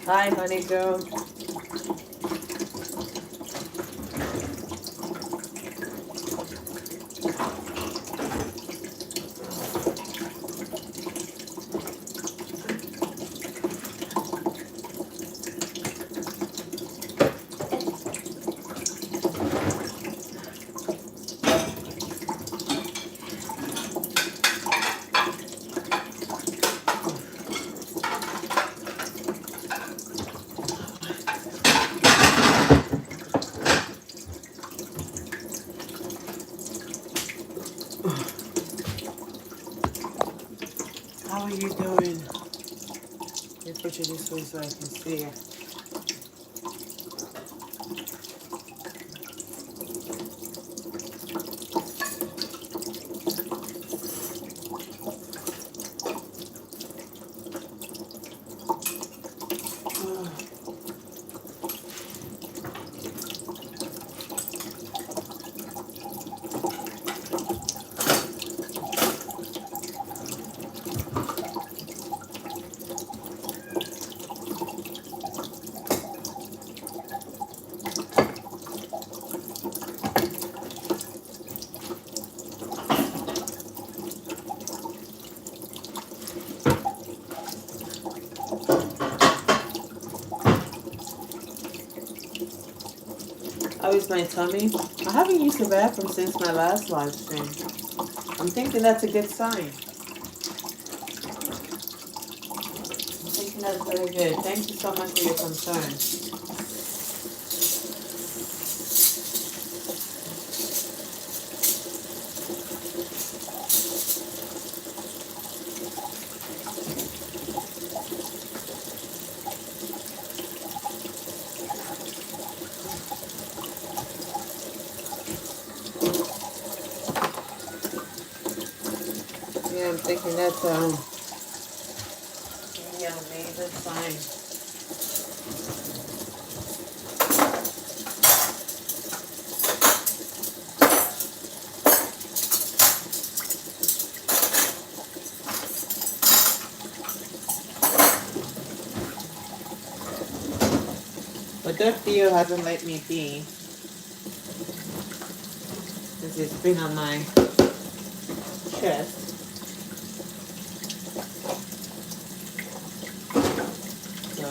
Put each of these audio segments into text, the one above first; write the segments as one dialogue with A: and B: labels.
A: Hi, honey girl. How are you doing? Let me put you this way so I can see you. How is my tummy? I haven't used the bathroom since my last live stream. I'm thinking that's a good sign. I'm thinking that's very good. Thank you so much for your concern. Yeah, I'm thinking that's yeah, amazing sign. But that Theo hasn't let me be because it's been on my chest. So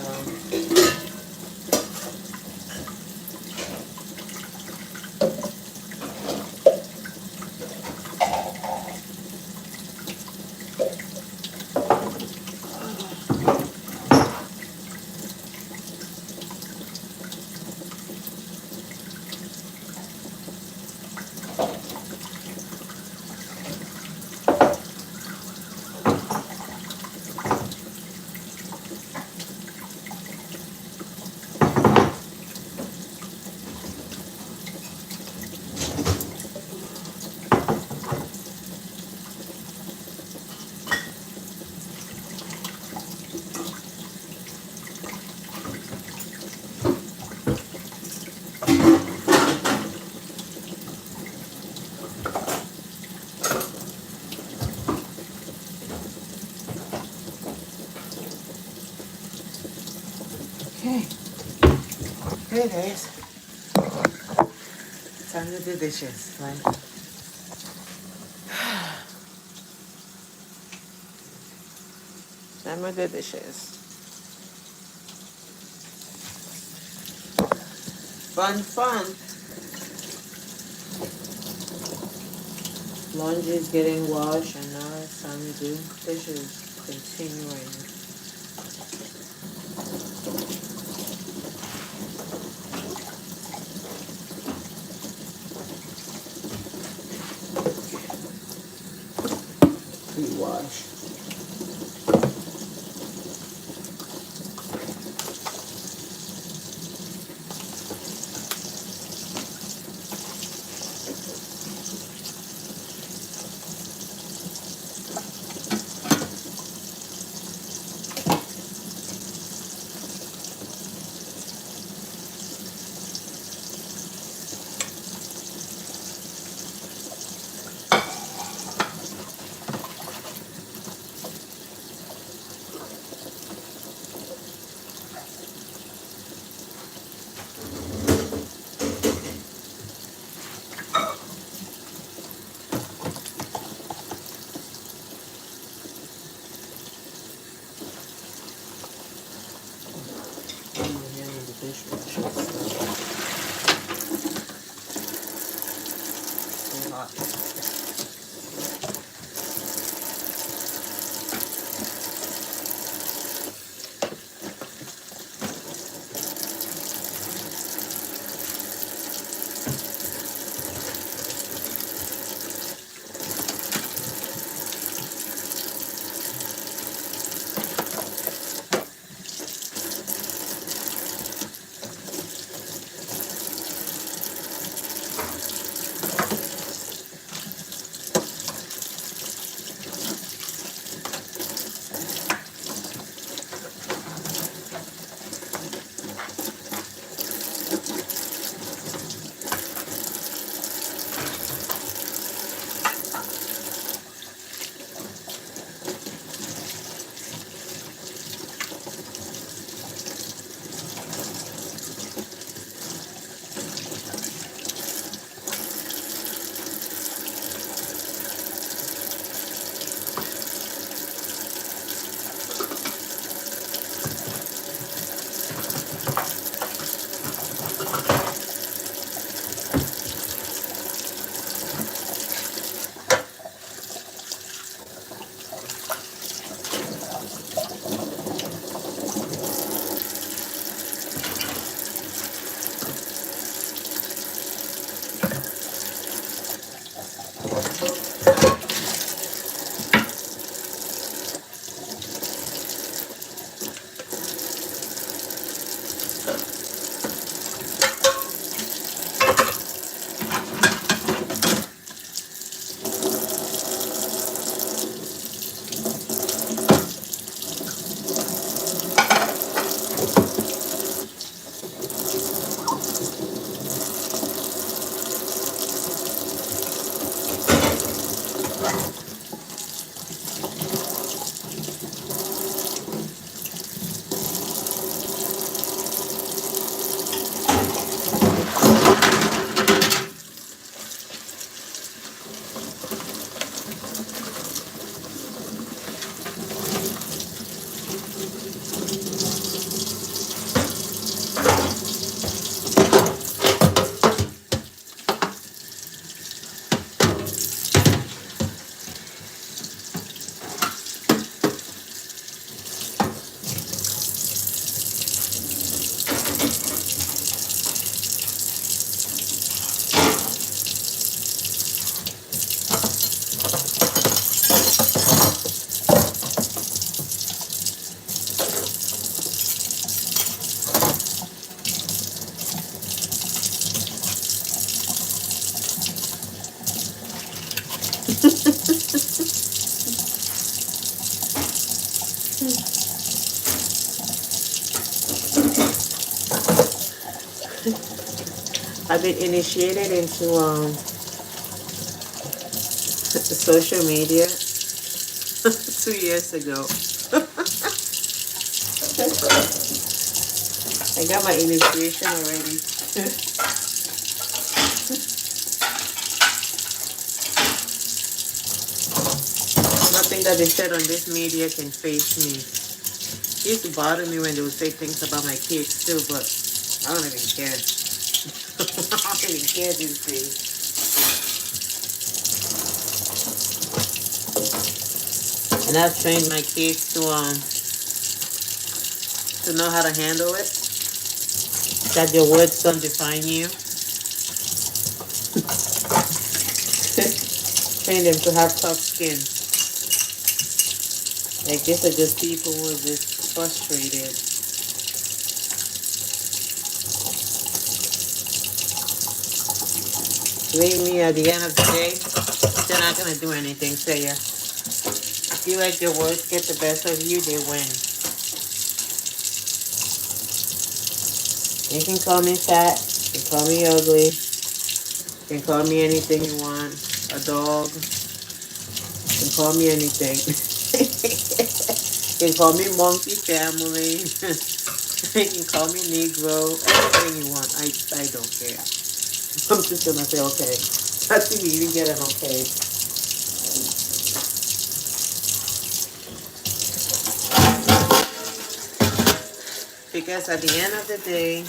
A: okay, here it is. Time to do dishes, right? Time to do dishes. Fun, fun. Laundry is getting washed, and now it's time to do dishes. Continuing. Pre-wash. I've been initiated into social media 2 years ago. I got my initiation already. Nothing that they said on this media can face me. It used to bother me when they would say things about my kids too, but I don't even care. I don't even care these days. And I've trained my kids to know how to handle it. That your words don't define you. Train them to have tough skin. Like these are just people who are just frustrated. Believe me, at the end of the day, they're not gonna do anything to you. If you let your words get the best of you, they win. You can call me fat, you can call me ugly, you can call me anything you want, a dog, you can call me anything. You can call me monkey family, you can call me Negro, anything you want, I don't care. I'm just gonna say okay. Trust me, you get an okay. Because at the end of the day,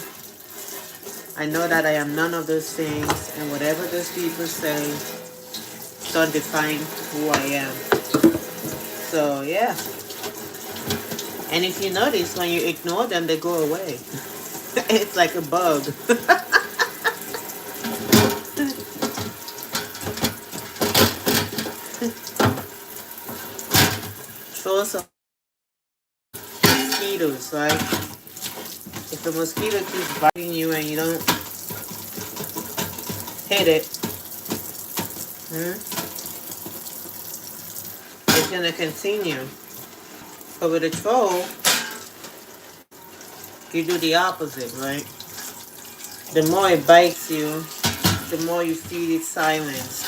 A: I know that I am none of those things, and whatever those people say, don't define who I am. So yeah. And if you notice, when you ignore them, they go away. It's like a bug. Throw some mosquitoes, right? If the mosquito keeps biting you and you don't hit it, it's gonna continue. But with a troll, you do the opposite, right? The more it bites you, the more you feed it silence.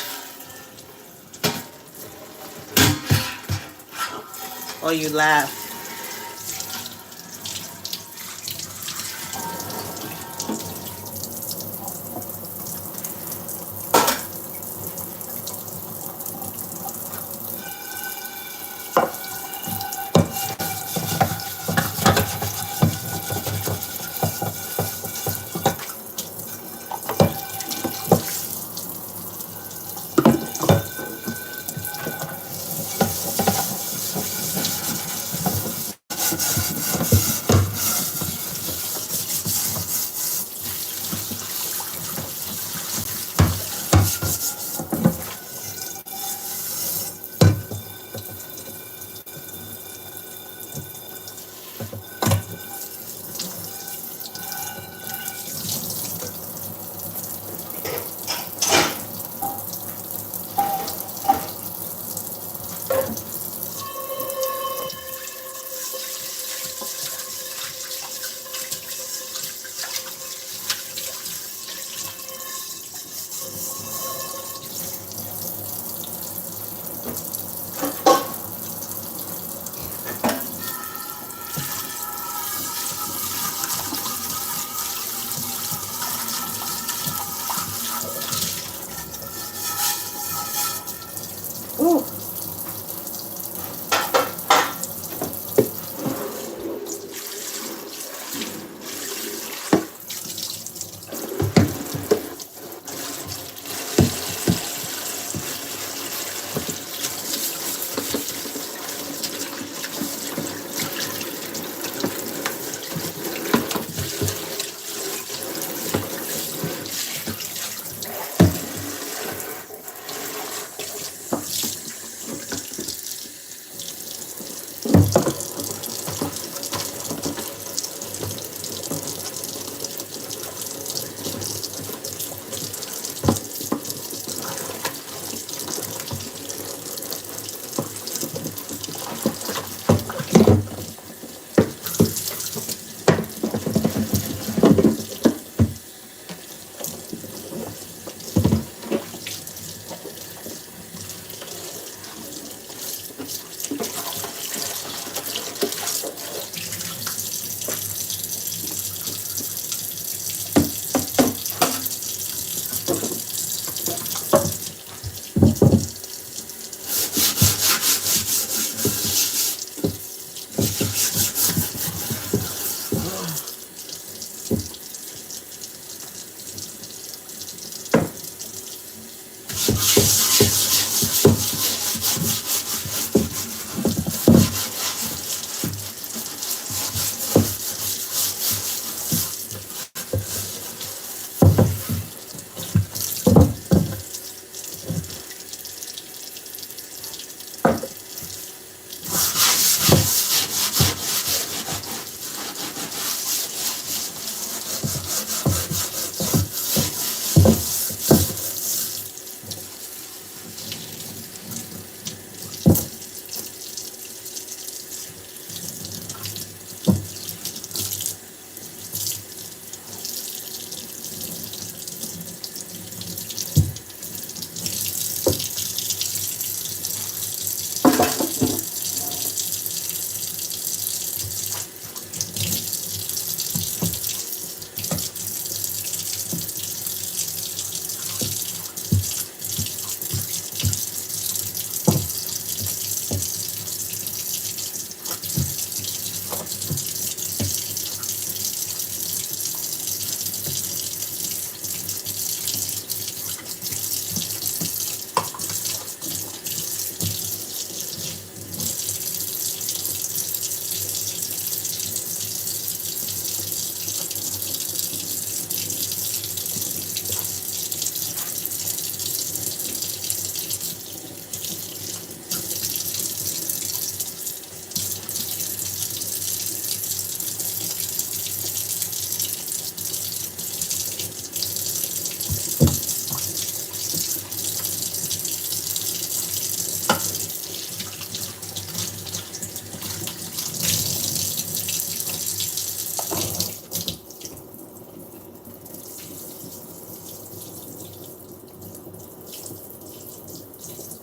A: Or you laugh.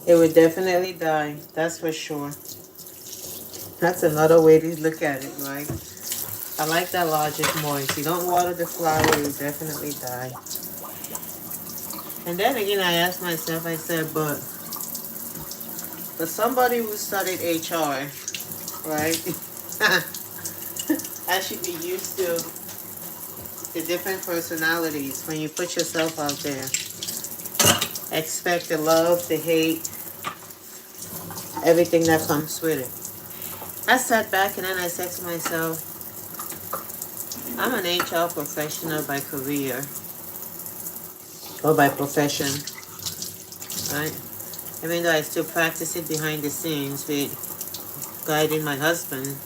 A: It would definitely die. That's for sure. That's another way to look at it, right? I like that logic more. If you don't water the flower, it will definitely die. And then again, I asked myself, I said, but for somebody who studied HR, right? I should be used to the different personalities when you put yourself out there. Expect the love, the hate, everything that comes with it. I sat back and then I said to myself, I'm an HR professional by career or by profession, right? Even though I still practice it behind the scenes with guiding my husband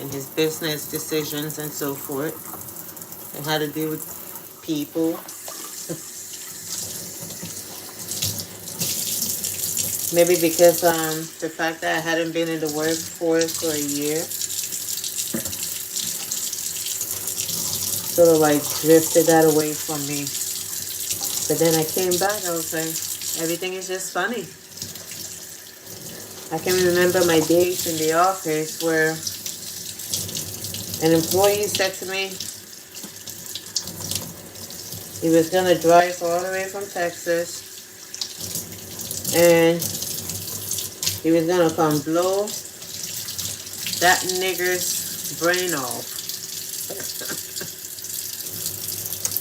A: in his business decisions and so forth, and how to deal with people. Maybe because the fact that I hadn't been in the workforce for a year sort of like drifted that away from me. But then I came back, I was like, everything is just funny. I can remember my days in the office where an employee said to me he was going to drive all the way from Texas and he was going to come blow that nigger's brain off.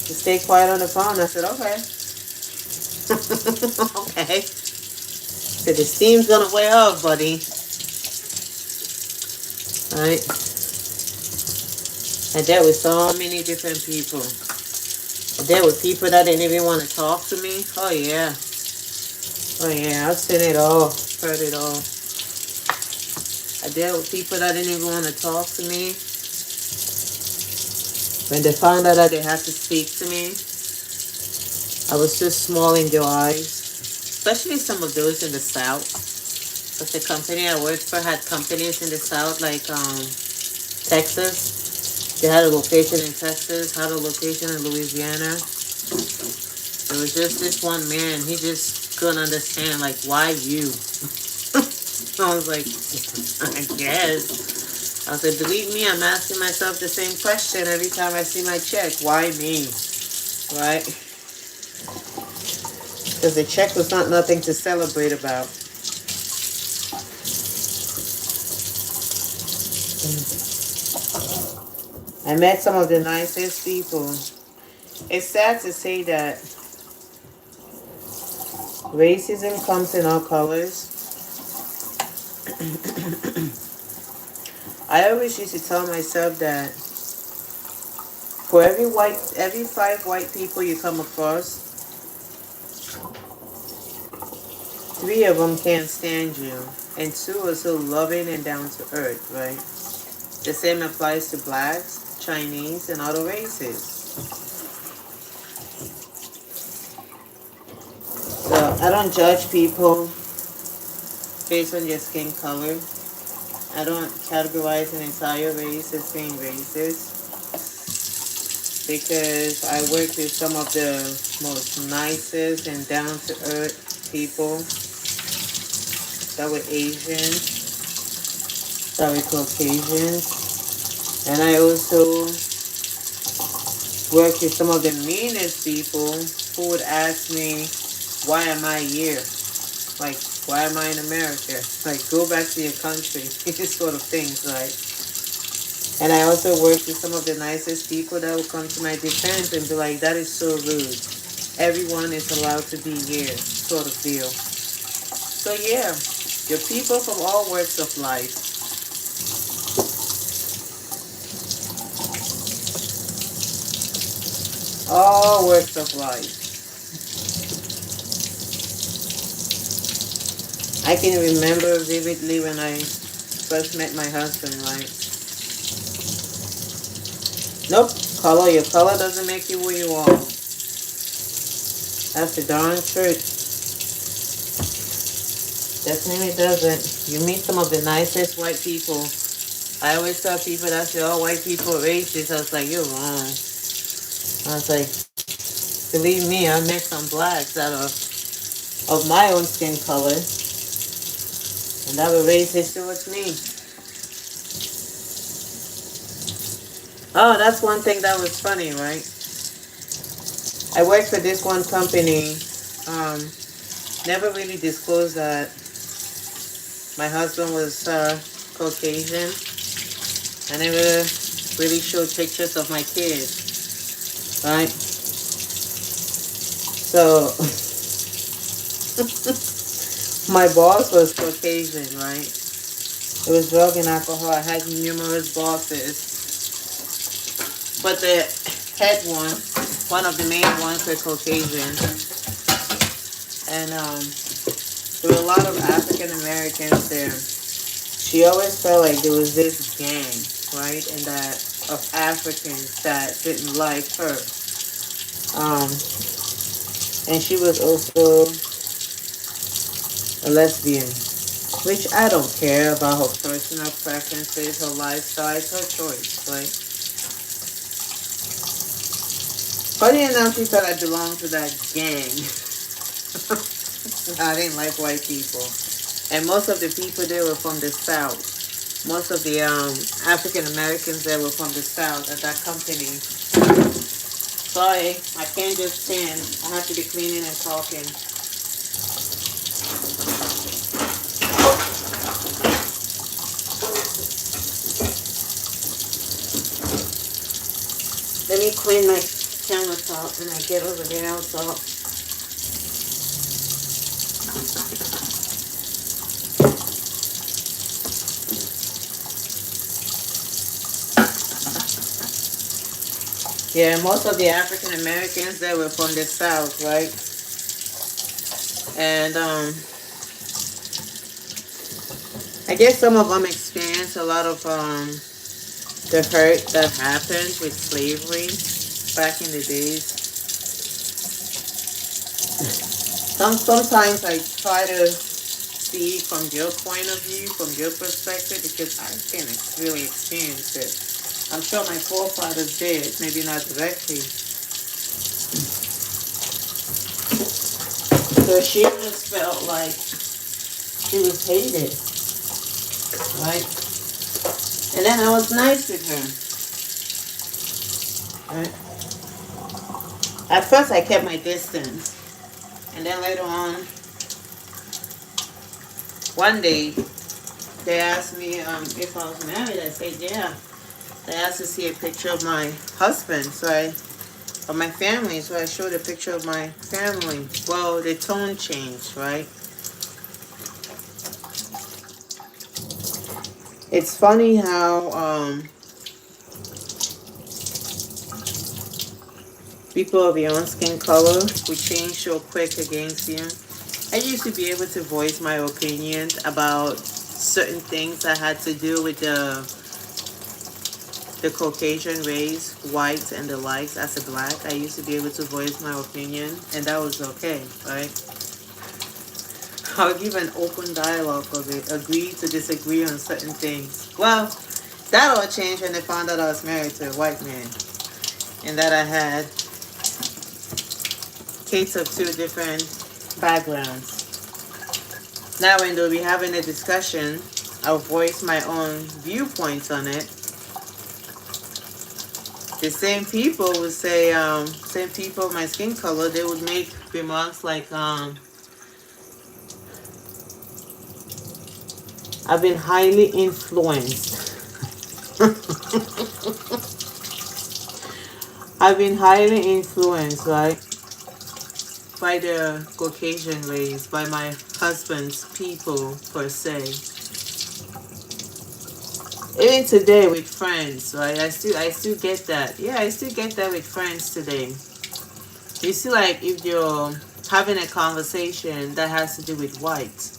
A: To stay quiet on the phone, I said, okay. Okay. So the steam's going to wear off, buddy. Right? I dealt with so many different people. I dealt with people that didn't even want to talk to me. Oh, yeah. Oh, yeah. I've seen it all. Heard it all. I dealt with people that didn't even want to talk to me. When they found out that they had to speak to me, I was just small in their eyes. Especially some of those in the South. Because the company I worked for had companies in the South, like Texas. They had a location in Texas, had a location in Louisiana. There was just this one man. He just couldn't understand, like, why you? I was like, I guess. I said, believe me, I'm asking myself the same question every time I see my check. Why me? Right? Because the check was not nothing to celebrate about. I met some of the nicest people. It's sad to say that racism comes in all colors. I always used to tell myself that for every 5 white people you come across, 3 of them can't stand you, and 2 are so loving and down to earth, right? The same applies to blacks, Chinese, and other races. So I don't judge people based on their skin color. I don't categorize an entire race as being racist because I work with some of the most nicest and down-to-earth people that were Asian, that were Caucasian, and I also work with some of the meanest people who would ask me, why am I here? Like, why am I in America? Like, go back to your country. These sort of things, right? And I also work with some of the nicest people that will come to my defense and be like, that is so rude. Everyone is allowed to be here, sort of deal. So yeah, your people from all walks of life. All walks of life. I can remember vividly when I first met my husband, right? Nope, your color doesn't make you who you are. That's the darn truth. Definitely doesn't. You meet some of the nicest white people. I always tell people that say, oh, white people are racist. I was like, you're wrong. I was like, believe me, I met some blacks that are of my own skin color And that will raise history towards me. Oh, that's one thing that was funny, right? I worked for this one company. Never really disclosed that my husband was Caucasian. I never really showed pictures of my kids, right? So my boss was Caucasian, right? It was drug and alcohol. I had numerous bosses, but the head one of the main ones, were Caucasian, and there were a lot of African Americans there. She always felt like there was this gang, right, and that of Africans that didn't like her. Um, and she was also a lesbian, which I don't care about her personal preferences, her lifestyle, it's her choice, right? Funny enough, she thought I belonged to that gang. I didn't like white people. And most of the people there were from the South. Most of the African Americans there were from the South at that company. Sorry, I can't just stand. I have to be cleaning and talking. Let me clean my countertop and I get over there. I'll talk. Yeah, most of the African Americans there were from the South, right? And I guess some of them experienced a lot of the hurt that happened with slavery back in the days. Sometimes I try to see from your point of view, from your perspective, because I can really experience it. I'm sure my forefathers did, maybe not directly. So she just felt like she was hated, right? And then I was nice with her, right? At first I kept my distance. And then later on, one day, they asked me if I was married. I said, yeah. They asked to see a picture of my husband, of my family. So I showed a picture of my family. Well, the tone changed, right? It's funny how people of your own skin color will change so quick against you. I used to be able to voice my opinions about certain things that had to do with the Caucasian race, whites and the likes. As a black, I used to be able to voice my opinion, and that was okay, right? I'll give an open dialogue of it, agree to disagree on certain things. Well, that all changed when they found out I was married to a white man, and that I had kids of two different backgrounds. Now when they'll be having a discussion, I'll voice my own viewpoints on it. The same people would say, same people of my skin color, they would make remarks like, I've been highly influenced. I've been highly influenced, right, by the Caucasian race, by my husband's people, per se. Even today with friends, right? I still get that. Yeah, I still get that with friends today. You see, like, if you're having a conversation that has to do with whites.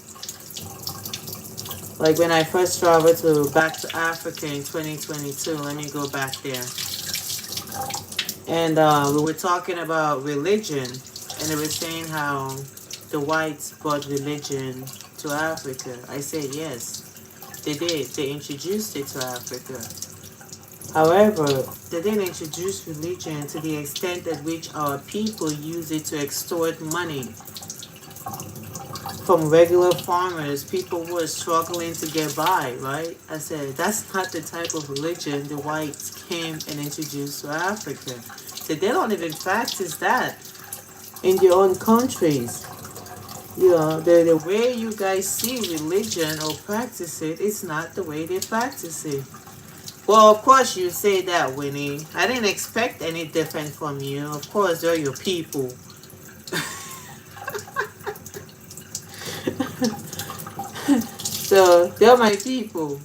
A: Like when I first traveled back to Africa in 2022, let me go back there. And we were talking about religion, and they were saying how the whites brought religion to Africa. I said yes. They did. They introduced it to Africa. However, they didn't introduce religion to the extent at which our people use it to extort money from regular farmers, people who are struggling to get by, right? I said, that's not the type of religion the whites came and introduced to Africa. So they don't even practice that in your own countries. You know, the way you guys see religion or practice it, it's not the way they practice it. Well, of course you say that, Winnie. I didn't expect any different from you. Of course, they're your people. So, they're my people.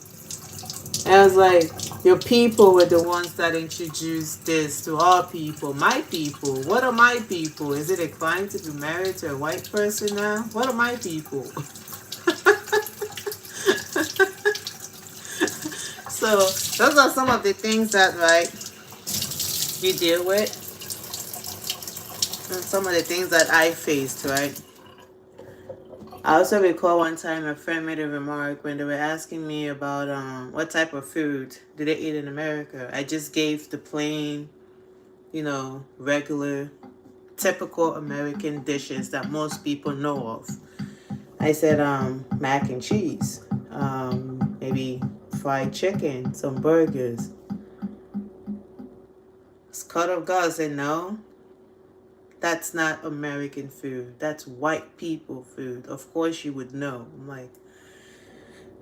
A: And I was like, your people were the ones that introduced this to our people. My people. What are my people? Is it a crime to be married to a white person now? What are my people? So those are some of the things that, right, you deal with. And some of the things that I faced, right? I also recall one time a friend made a remark when they were asking me about what type of food do they eat in America. I just gave the plain, you know, regular, typical American dishes that most people know of. I said mac and cheese, maybe fried chicken, some burgers. Scott of God said, no, that's not American food. That's white people food. Of course you would know. I'm like,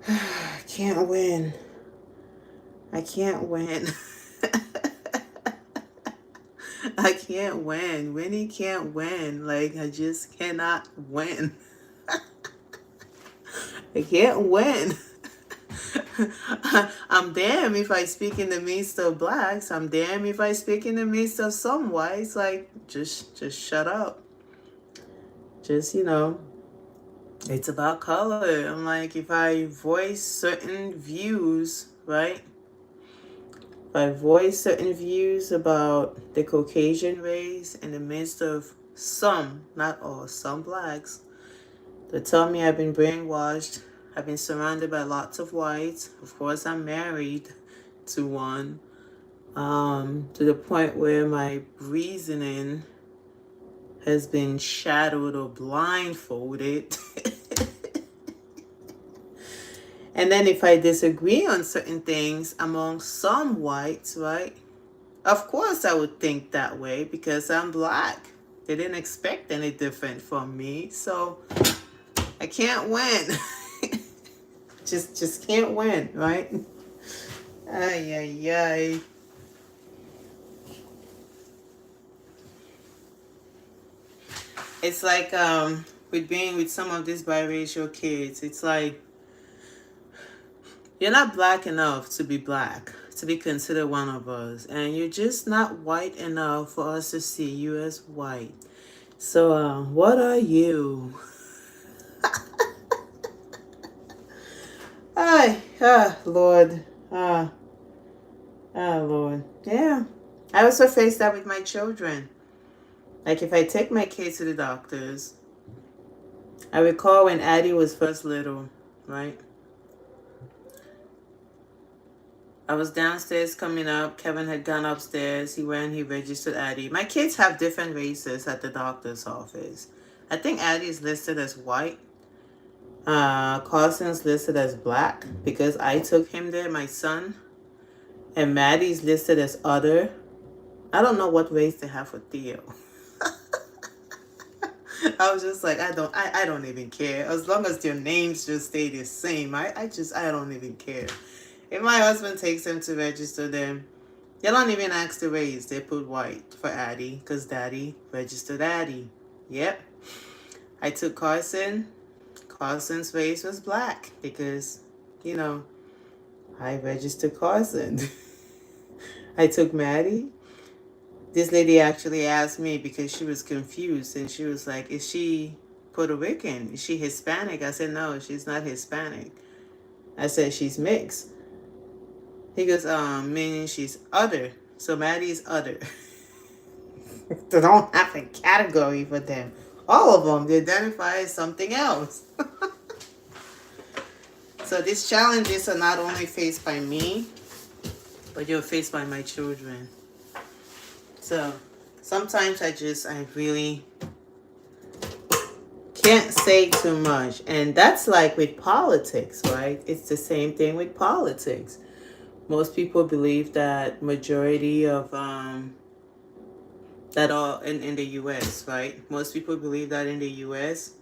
A: I can't win. I can't win. I can't win. Winnie can't win. Like, I just cannot win. I can't win. I'm damned if I speak in the midst of blacks. I'm damned if I speak in the midst of some whites. Like, just shut up. Just, you know, it's about color. I'm like, if I voice certain views, right? If I voice certain views about the Caucasian race in the midst of some, not all, some blacks, they tell me I've been brainwashed. I've been surrounded by lots of whites. Of course, I'm married to one. To the point where my reasoning has been shadowed or blindfolded. And then if I disagree on certain things among some whites, right? Of course I would think that way because I'm black. They didn't expect any different from me. So I can't win. just can't win, right? Ay, ay, ay. It's like with being with some of these biracial kids, it's like you're not black enough to be black, to be considered one of us, and you're just not white enough for us to see you as white. So what are you? Lord. Lord. Yeah. I also face that with my children. Like if I take my kids to the doctors, I recall when Addie was first little, right? I was downstairs coming up. Kevin had gone upstairs. He went, he registered Addie. My kids have different races at the doctor's office. I think Addie's listed as white. Carson's listed as black because I took him there, my son. And Maddie's listed as other. I don't know what race they have for Theo. I was just like, I don't even care. As long as their names just stay the same, I don't even care. If my husband takes them to register them, they don't even ask the race. They put white for Addie because Daddy registered Addie. Yep. I took Carson. Carson's race was black because, you know, I registered Carson. I took Maddie. This lady actually asked me because she was confused and she was like, is she Puerto Rican? Is she Hispanic? I said, no, she's not Hispanic. I said, she's mixed. He goes, meaning she's other. So Maddie's other. They don't have a category for them. All of them, they identify as something else. So these challenges are not only faced by me, but you're faced by my children. So sometimes I really can't say too much. And that's like with politics, right? It's the same thing with politics. Most people believe that majority of that all in the US, right? Most people believe that in the US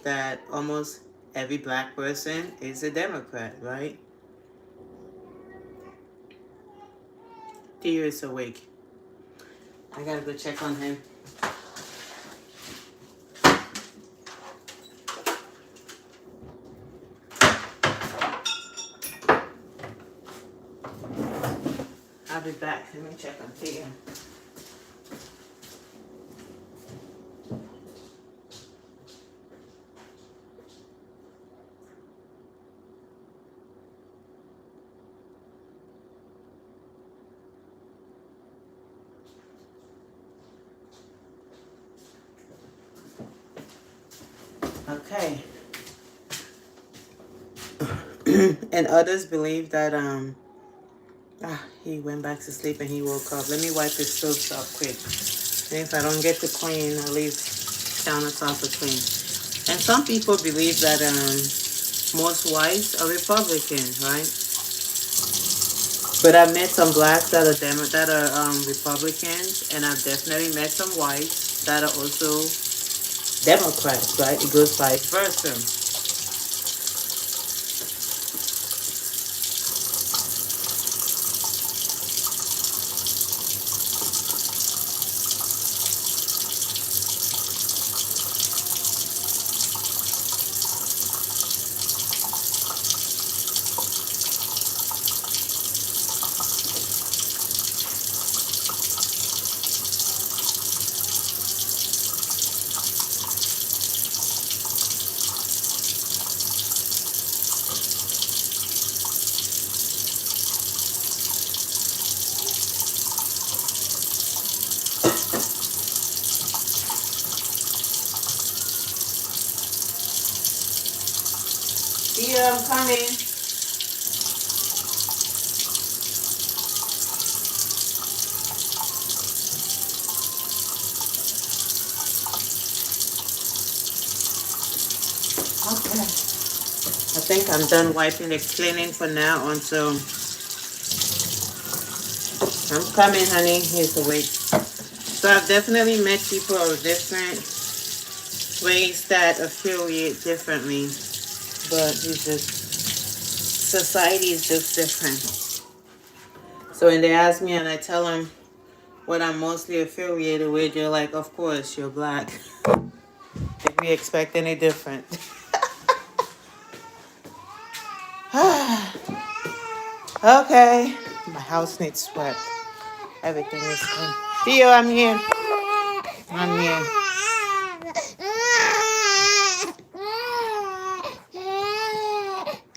A: that almost every black person is a Democrat, right? Theo is awake. I gotta go check on him. I'll be back. Let me check on Theo. Okay. And others believe that he went back to sleep and he woke up. Let me wipe his soaps up quick. And if I don't get to clean, I'll leave countertop to clean. And some people believe that most whites are Republican, right? But I've met some blacks that are Republicans, and I've definitely met some whites that are also Democrats, right? It goes vice versa. Yeah, I'm coming. Okay. I think I'm done wiping the cleaning for now on, so I'm coming, honey. He's awake. So I've definitely met people of different ways that affiliate differently, but it's just society is just different. So when they ask me and I tell them what I'm mostly affiliated with, you're like, of course, you're black. Did we expect any different? Okay. My house needs swept. Everything is clean. Theo, I'm here. I'm here.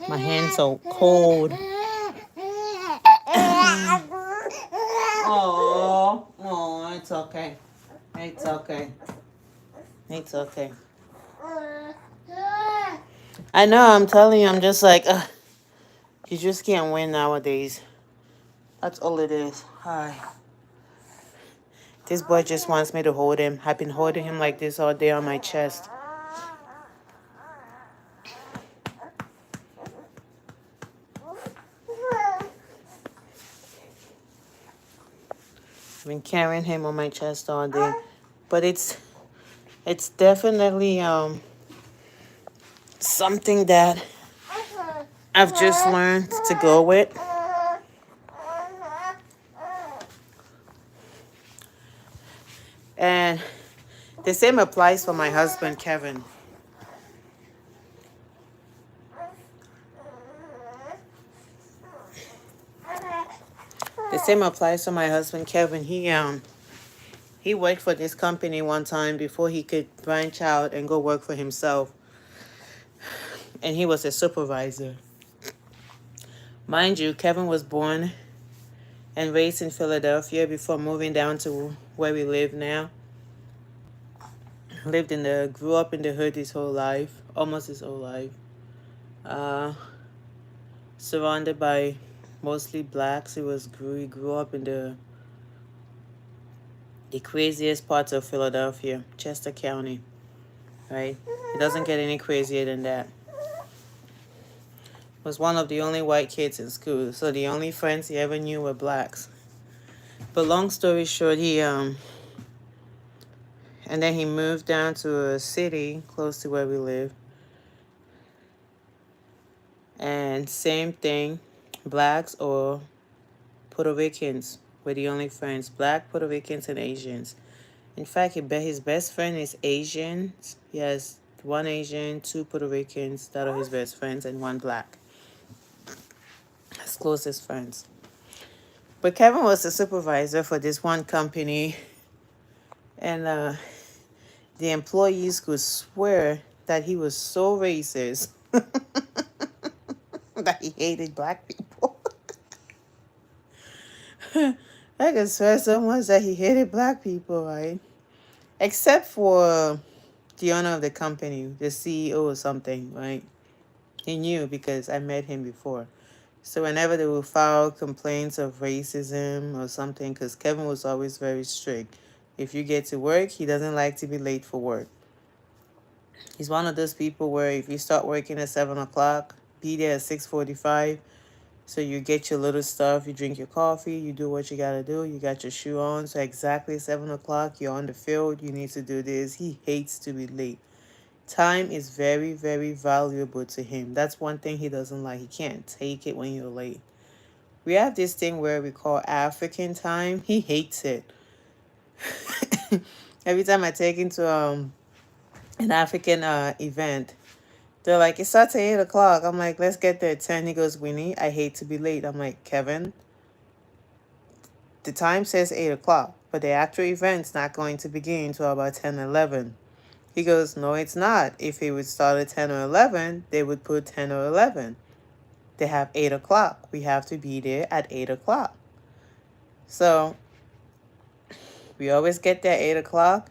A: My hands are cold. Oh, it's okay. It's okay. It's okay. I know, I'm telling you, I'm just like, you just can't win nowadays. That's all it is. Hi. This boy just wants me to hold him. I've been holding him like this all day on my chest. I've been carrying him on my chest all day. But it's definitely something that I've just learned to go with. And the same applies for my husband, Kevin. The same applies to my husband, Kevin. He worked for this company one time before he could branch out and go work for himself. And he was a supervisor. Mind you, Kevin was born and raised in Philadelphia before moving down to where we live now. Grew up in the hood his whole life, almost his whole life. Surrounded by mostly blacks. He grew up in the craziest parts of Philadelphia, Chester County, right? It doesn't get any crazier than that. Was one of the only white kids in school, so the only friends he ever knew were blacks. But long story short, and then he moved down to a city close to where we live. And same thing, blacks or Puerto Ricans were the only friends. Black, Puerto Ricans, and Asians. In fact, his best friend is Asians. He has one Asian, two Puerto Ricans that are his best friends, and one black. His closest friends. But Kevin was the supervisor for this one company, and the employees could swear that he was so racist that he hated black people. I could swear so much that he hated black people, right? Except for the owner of the company, the CEO or something, right? He knew because I met him before. So whenever they would file complaints of racism or something, because Kevin was always very strict. If you get to work, he doesn't like to be late for work. He's one of those people where if you start working at 7 o'clock, be there at 6:45. So you get your little stuff, you drink your coffee, you do what you got to do, you got your shoe on. So exactly 7 o'clock, you're on the field, you need to do this. He hates to be late. Time is very, very valuable to him. That's one thing he doesn't like. He can't take it when you're late. We have this thing where we call African time. He hates it. Every time I take him to an African event, they're like, it starts at 8 o'clock. I'm like, let's get there at 10. He goes, Winnie, I hate to be late. I'm like, Kevin, the time says 8 o'clock, but the actual event's not going to begin until about 10, 11. He goes, no, it's not. If it would start at 10 or 11, they would put 10 or 11. They have 8 o'clock. We have to be there at 8 o'clock. So we always get there at 8 o'clock,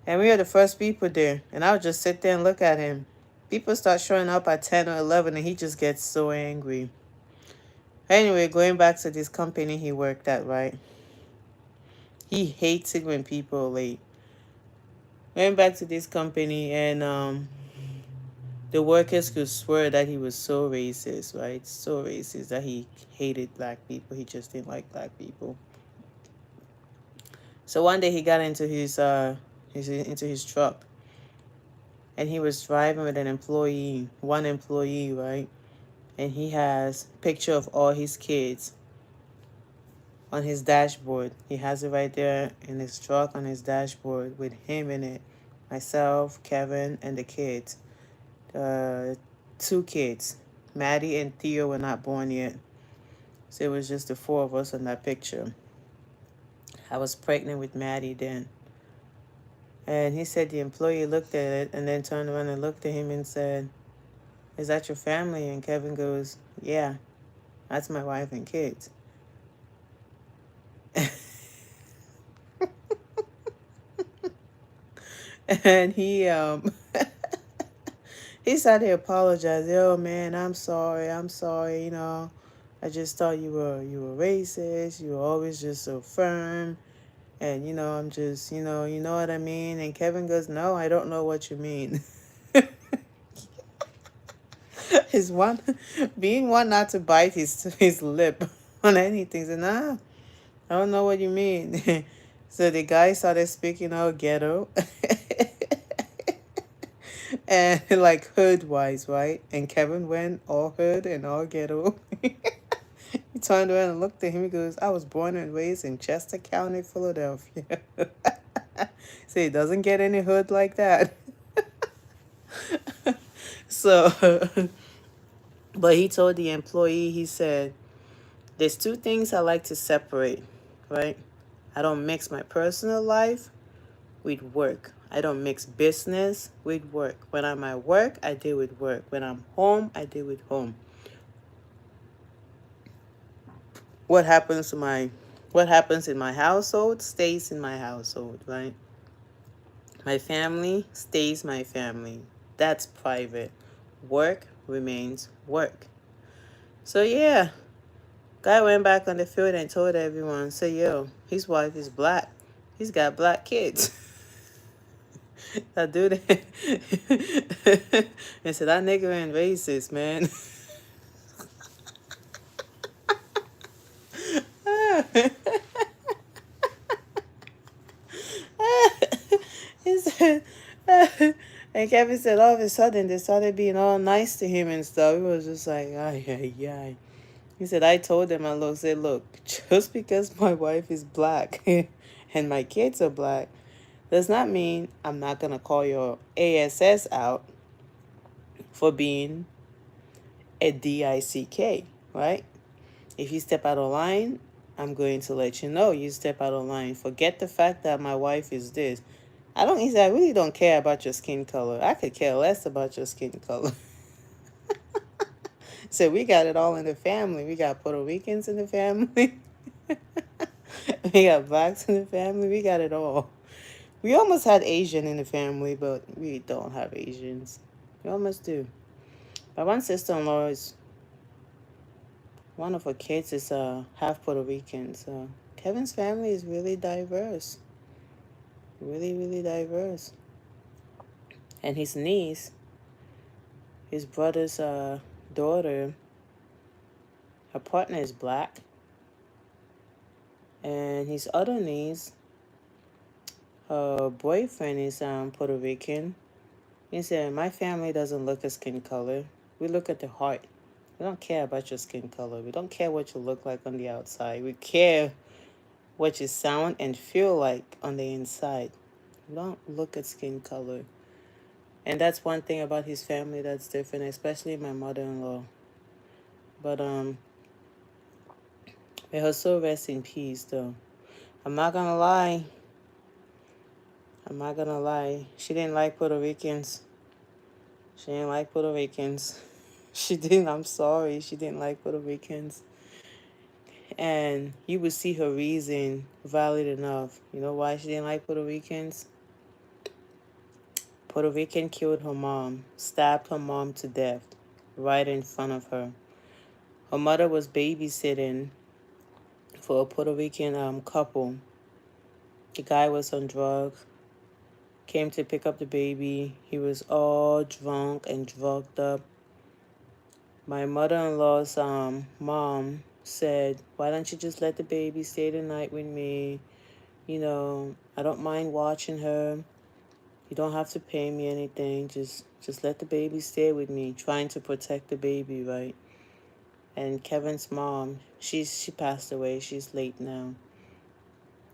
A: and we are the first people there. And I would just sit there and look at him. People start showing up at 10 or 11, and he just gets so angry. Anyway, going back to this company he worked at, right? He hates it when people are late. Going back to this company, and the workers could swear that he was so racist, right? So racist that he hated black people. He just didn't like black people. So one day he got into his truck, and he was driving with one employee, right? And he has a picture of all his kids on his dashboard. He has it right there in his truck on his dashboard with him in it. Myself, Kevin, and the kids. 2 kids. Maddie and Theo were not born yet. So it was just the 4 of us on that picture. I was pregnant with Maddie then. And he said the employee looked at it and then turned around and looked at him and said, is that your family? And Kevin goes, yeah, that's my wife and kids. And he he started to apologize. Oh man, I'm sorry, you know. I just thought you were racist. You were always just so firm. And you know, I'm just, you know what I mean? And Kevin goes, no, I don't know what you mean. Being one not to bite his lip on anything. So nah, I don't know what you mean. So the guy started speaking all ghetto. And like hood wise, right? And Kevin went all hood and all ghetto. He turned around and looked at him. He goes, I was born and raised in Chester County, Philadelphia. So it doesn't get any hood like that. So, but he told the employee, he said, there's 2 things I like to separate, right? I don't mix my personal life with work. I don't mix business with work. When I'm at work, I deal with work. When I'm home, I deal with home. What happens in my household stays in my household, right? My family stays my family. That's private. Work remains work. So yeah, guy went back on the field and told everyone, so yo, his wife is black. He's got black kids. That dude. And said, that nigga ain't racist, man. He said, and Kevin said all of a sudden they started being all nice to him and stuff. He was just like, ay, ay, ay. He said, I told them, I said, look, just because my wife is black and my kids are black does not mean I'm not going to call your ASS out for being a DICK, right? If you step out of line, I'm going to let you know you step out of line. Forget the fact that my wife is this. He said, I really don't care about your skin color. I could care less about your skin color. So we got it all in the family. We got Puerto Ricans in the family. We got blacks in the family. We got it all. We almost had Asian in the family, but we don't have Asians. We almost do. My one sister-in-law is, one of her kids is half Puerto Rican. So Kevin's family is really diverse. Really, really diverse. And his niece, his brother's daughter, her partner is black. And his other niece, her boyfriend is Puerto Rican. He said, my family doesn't look at skin color. We look at the heart. We don't care about your skin color. We don't care what you look like on the outside. We care what you sound and feel like on the inside. We don't look at skin color. And that's one thing about his family that's different, especially my mother-in-law. But may her soul rest in peace, though. I'm not gonna lie. I'm not gonna lie. She didn't like Puerto Ricans. She didn't like Puerto Ricans. She didn't. I'm sorry. She didn't like Puerto Ricans. And you would see her reason valid enough. You know why she didn't like Puerto Ricans? Puerto Rican killed her mom, stabbed her mom to death right in front of her. Her mother was babysitting for a Puerto Rican couple. The guy was on drugs, came to pick up the baby. He was all drunk and drugged up. My mother-in-law's mom said, why don't you just let the baby stay the night with me? You know, I don't mind watching her. You don't have to pay me anything. Just let the baby stay with me, trying to protect the baby, right? And Kevin's mom, she passed away. She's late now.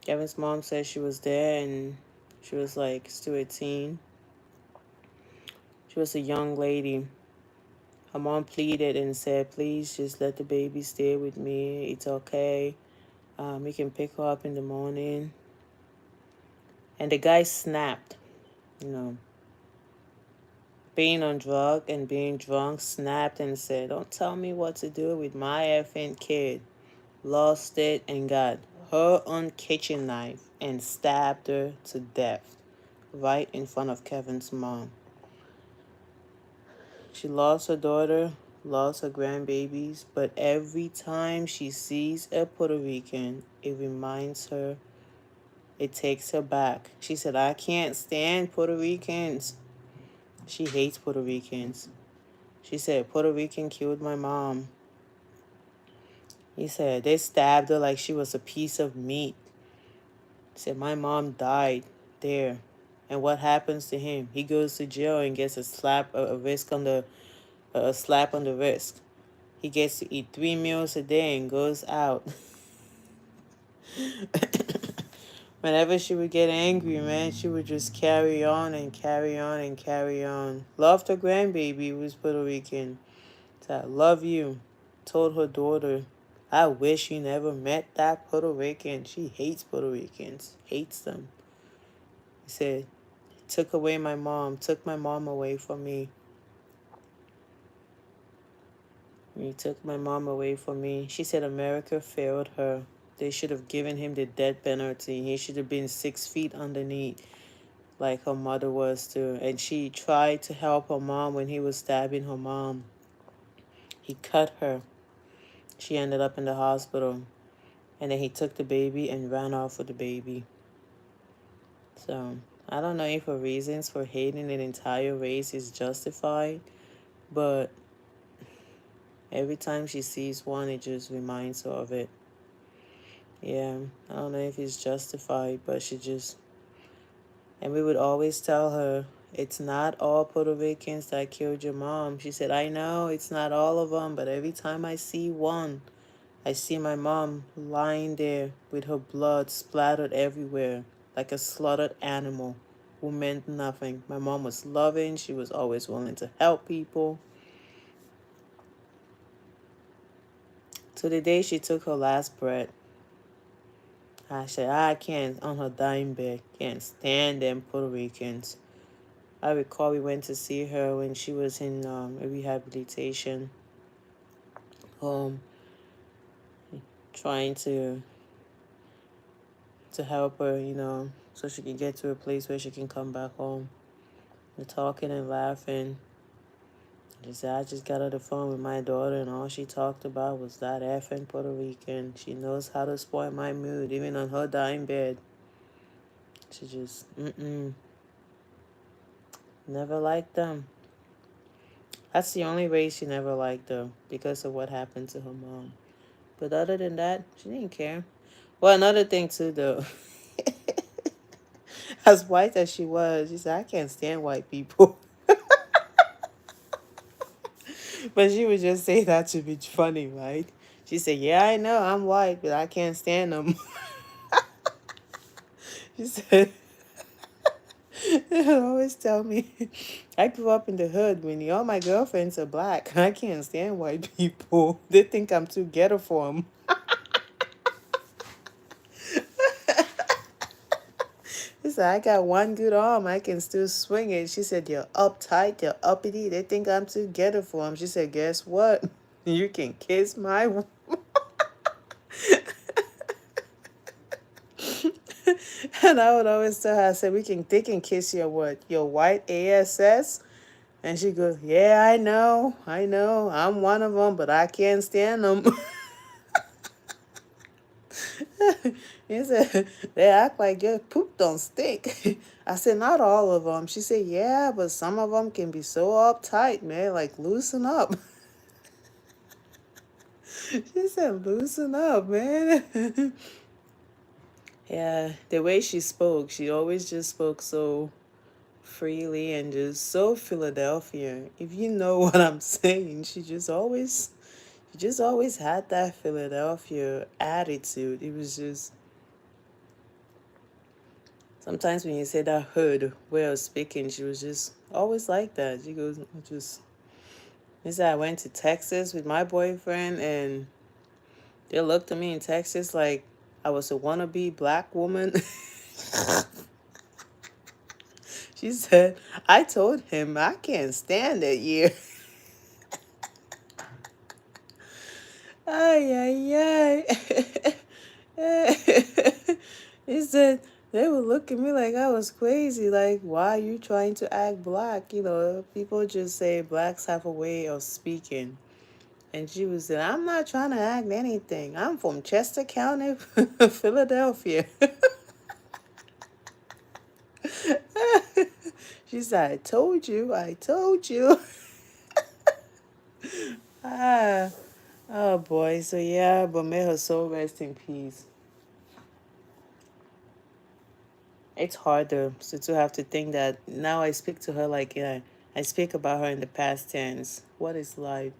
A: Kevin's mom said she was there and she was like still a teen. She was a young lady. Her mom pleaded and said, please just let the baby stay with me. It's okay. We can pick her up in the morning. And the guy snapped, you know, being on drug and being drunk, snapped and said, don't tell me what to do with my effing kid. Lost it and got her own kitchen knife and stabbed her to death right in front of Kevin's mom. She lost her daughter, lost her grandbabies, but every time she sees a Puerto Rican, it reminds her, it takes her back. She said, I can't stand Puerto Ricans. She hates Puerto Ricans. She said, Puerto Rican killed my mom. He said, they stabbed her like she was a piece of meat. He said, my mom died there. And what happens to him? He goes to jail and gets a slap on the wrist. He gets to eat 3 meals a day and goes out. Whenever she would get angry, man, she would just carry on and carry on and carry on. Loved her grandbaby, who was Puerto Rican. Said, I love you. Told her daughter, I wish you never met that Puerto Rican. She hates Puerto Ricans. Hates them. He said, took away my mom. Took my mom away from me. He took my mom away from me. She said America failed her. They should have given him the death penalty. He should have been 6 feet underneath like her mother was too. And she tried to help her mom when he was stabbing her mom. He cut her. She ended up in the hospital. And then he took the baby and ran off with the baby. So I don't know if her reasons for hating an entire race is justified, but every time she sees one, it just reminds her of it. Yeah, I don't know if it's justified, but she just. And we would always tell her, it's not all Puerto Ricans that killed your mom. She said, I know it's not all of them, but every time I see one, I see my mom lying there with her blood splattered everywhere, like a slaughtered animal who meant nothing. My mom was loving, she was always willing to help people. To the day she took her last breath, I said, I can't, on her dying bed, can't stand them Puerto Ricans. I recall we went to see her when she was in a rehabilitation home, trying to help her, so she can get to a place where she can come back home. We're talking and laughing. She said, I just got on the phone with my daughter, and all she talked about was that effing Puerto Rican. She knows how to spoil my mood, even on her dying bed. She just, never liked them. That's the only race she never liked, though, because of what happened to her mom. But other than that, she didn't care. Well, another thing, too, though. As white as she was, she said, I can't stand white people. But she would just say that to be funny, right? She said, yeah, I know, I'm white, but I can't stand them. She said, they always tell me, I grew up in the hood when all my girlfriends are black. I can't stand white people. They think I'm too ghetto for them. She said, I got one good arm. I can still swing it. She said, you're uptight, you're uppity. They think I'm too ghetto for them. She said, guess what? You can kiss my... And I would always tell her, I said, they can kiss your what? Your white ASS? And she goes, yeah, I know. I'm one of them, but I can't stand them. He said, they act like your poop don't stink. I said, not all of them. She said, yeah, but some of them can be so uptight, man. Like, loosen up. She said, loosen up, man. Yeah, the way she spoke, she always just spoke so freely and just so Philadelphia. If you know what I'm saying, she just always had that Philadelphia attitude. It was just sometimes when you say that hood way of speaking, she was just always like that. She goes, just. He said, I went to Texas with my boyfriend, and they looked at me in Texas like I was a wannabe black woman. She said, I told him I can't stand it here. Ay, ay, ay. He said, they would look at me like I was crazy. Like, why are you trying to act black? People just say blacks have a way of speaking. And she was saying, I'm not trying to act anything. I'm from Chester County, Philadelphia. She said, I told you, I told you. Ah, oh boy. So yeah, but may her soul rest in peace. It's harder to have to think that now I speak to her like, yeah, I speak about her in the past tense. What is life?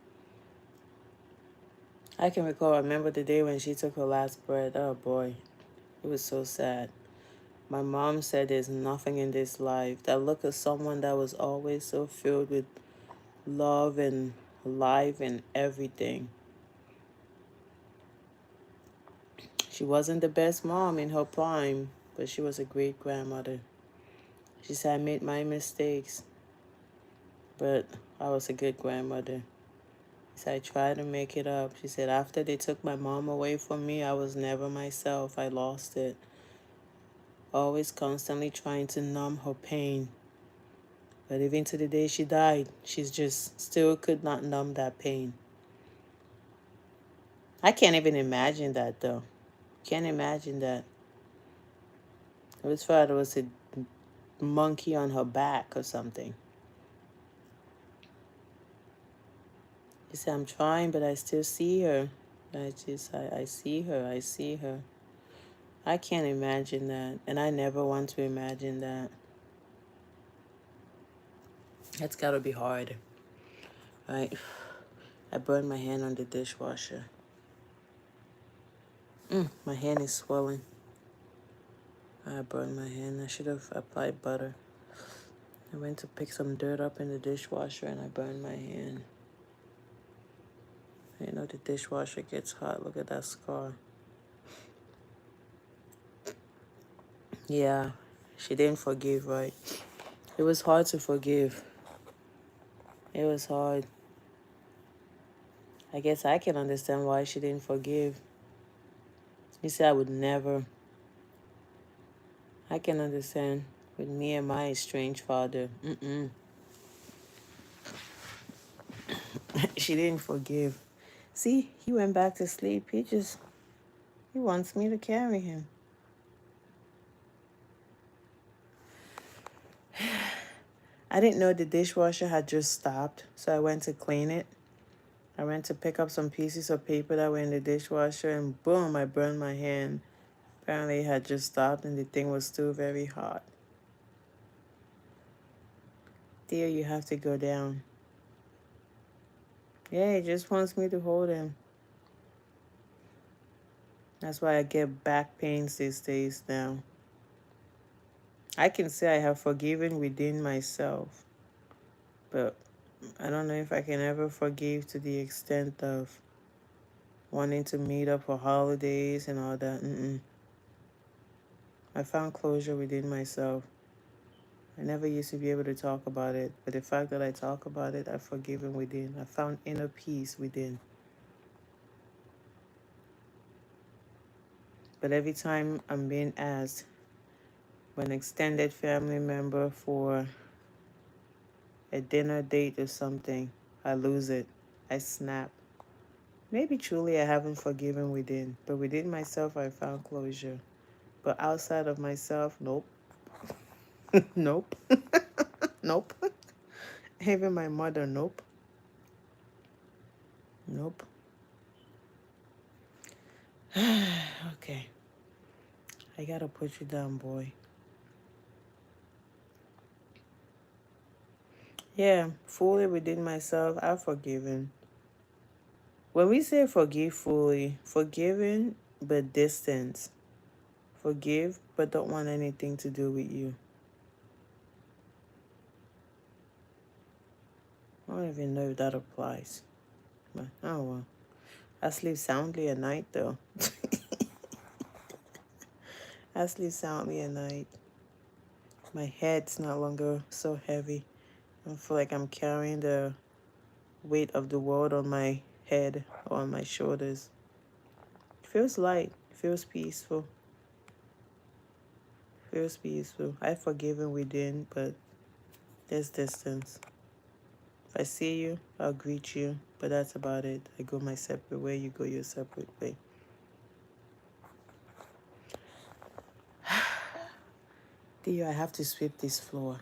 A: I can recall, I remember the day when she took her last breath. Oh boy, it was so sad. My mom said there's nothing in this life. That look of someone that was always so filled with love and life and everything. She wasn't the best mom in her prime, but she was a great grandmother. She said, I made my mistakes, but I was a good grandmother. She said, I tried to make it up. She said, after they took my mom away from me, I was never myself. I lost it. Always constantly trying to numb her pain. But even to the day she died, she's just still could not numb that pain. I can't even imagine that, though. Can't imagine that. His father was a monkey on her back or something. You see, I'm trying, but I still see her. I see her. I see her. I can't imagine that, and I never want to imagine that. That's gotta be hard, right? I burned my hand on the dishwasher. My hand is swelling. I burned my hand. I should have applied butter. I went to pick some dirt up in the dishwasher and I burned my hand. You know, the dishwasher gets hot. Look at that scar. Yeah, she didn't forgive, right? It was hard to forgive. It was hard. I guess I can understand why she didn't forgive. You see, I would never. I can understand with me and my estranged father. She didn't forgive. See, he went back to sleep. He wants me to carry him. I didn't know the dishwasher had just stopped, so I went to clean it. I went to pick up some pieces of paper that were in the dishwasher, and boom, I burned my hand. Apparently, it had just stopped, and the thing was still very hot. Dear, you have to go down. Yeah, he just wants me to hold him. That's why I get back pains these days now. I can say I have forgiven within myself, but I don't know if I can ever forgive to the extent of wanting to meet up for holidays and all that. I found closure within myself. I never used to be able to talk about it, but the fact that I talk about it, I've forgiven within. I found inner peace within. But every time I'm being asked by an extended family member for a dinner date or something, I lose it. I snap. Maybe truly I haven't forgiven within, but within myself I found closure. But outside of myself, nope. Nope. Nope. Even my mother, nope. Nope. Okay. I gotta put you down, boy. Yeah, fully within myself, I've forgiven. When we say forgive fully, forgiven but distance. Forgive but don't want anything to do with you. I don't even know if that applies. But oh well. I sleep soundly at night though. I sleep soundly at night. My head's no longer so heavy. I feel like I'm carrying the weight of the world on my head or on my shoulders. It feels light. It feels peaceful. It feels peaceful. I've forgiven within, but there's distance. If I see you, I'll greet you, but that's about it. I go my separate way, you go your separate way. Theo, I have to sweep this floor.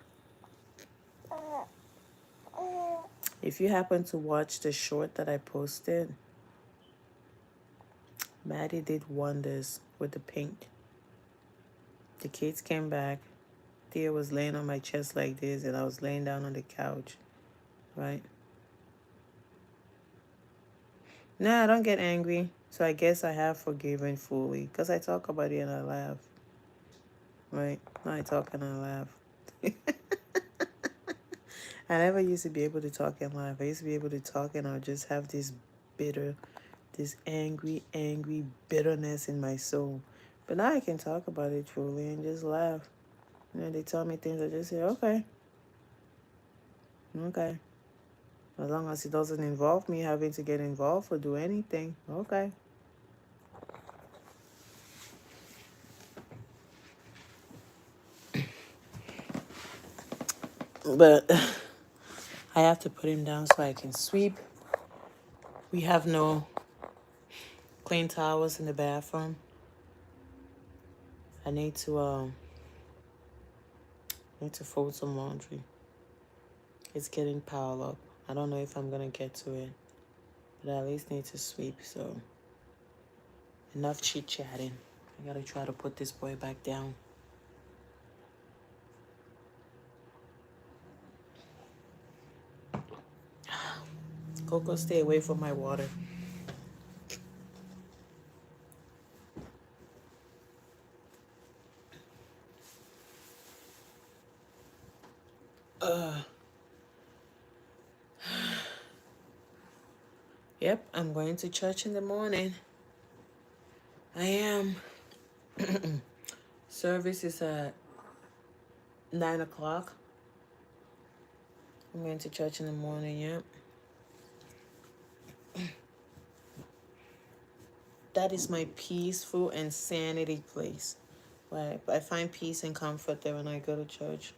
A: If you happen to watch the short that I posted, Maddie did wonders with the paint. The kids came back. Theo was laying on my chest like this, and I was laying down on the couch, right? Nah, I don't get angry. So I guess I have forgiven fully, because I talk about it and I laugh, right? Now I talk and I laugh. I never used to be able to talk and laugh. I used to be able to talk and I would just have this angry bitterness in my soul. But now I can talk about it truly and just laugh. You know, they tell me things, I just say, okay. Okay. As long as it doesn't involve me having to get involved or do anything, okay. But I have to put him down so I can sweep. We have no clean towels in the bathroom. I need to I need to fold some laundry. It's getting piled up. I don't know if I'm gonna get to it, but I at least need to sweep. So enough chit chatting. I gotta try to put this boy back down. Coco, stay away from my water. Yep, I'm going to church in the morning. I am. Service is at 9 o'clock. I'm going to church in the morning, yep. That is my peaceful and sanity place. Where I find peace and comfort there when I go to church.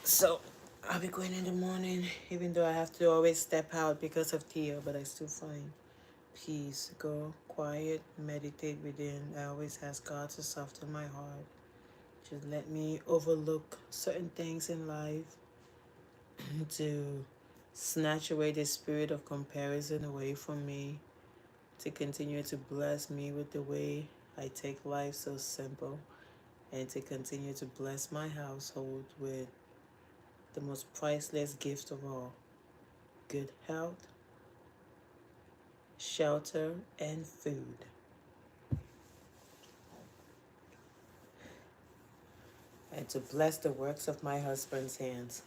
A: So I'll be going in the morning, even though I have to always step out because of Tia, but I still find peace. Go quiet, meditate within. I always ask God to soften my heart. Just let me overlook certain things in life, to snatch away the spirit of comparison away from me, to continue to bless me with the way I take life so simple, and to continue to bless my household with the most priceless gift of all: good health, shelter, and food. And to bless the works of my husband's hands.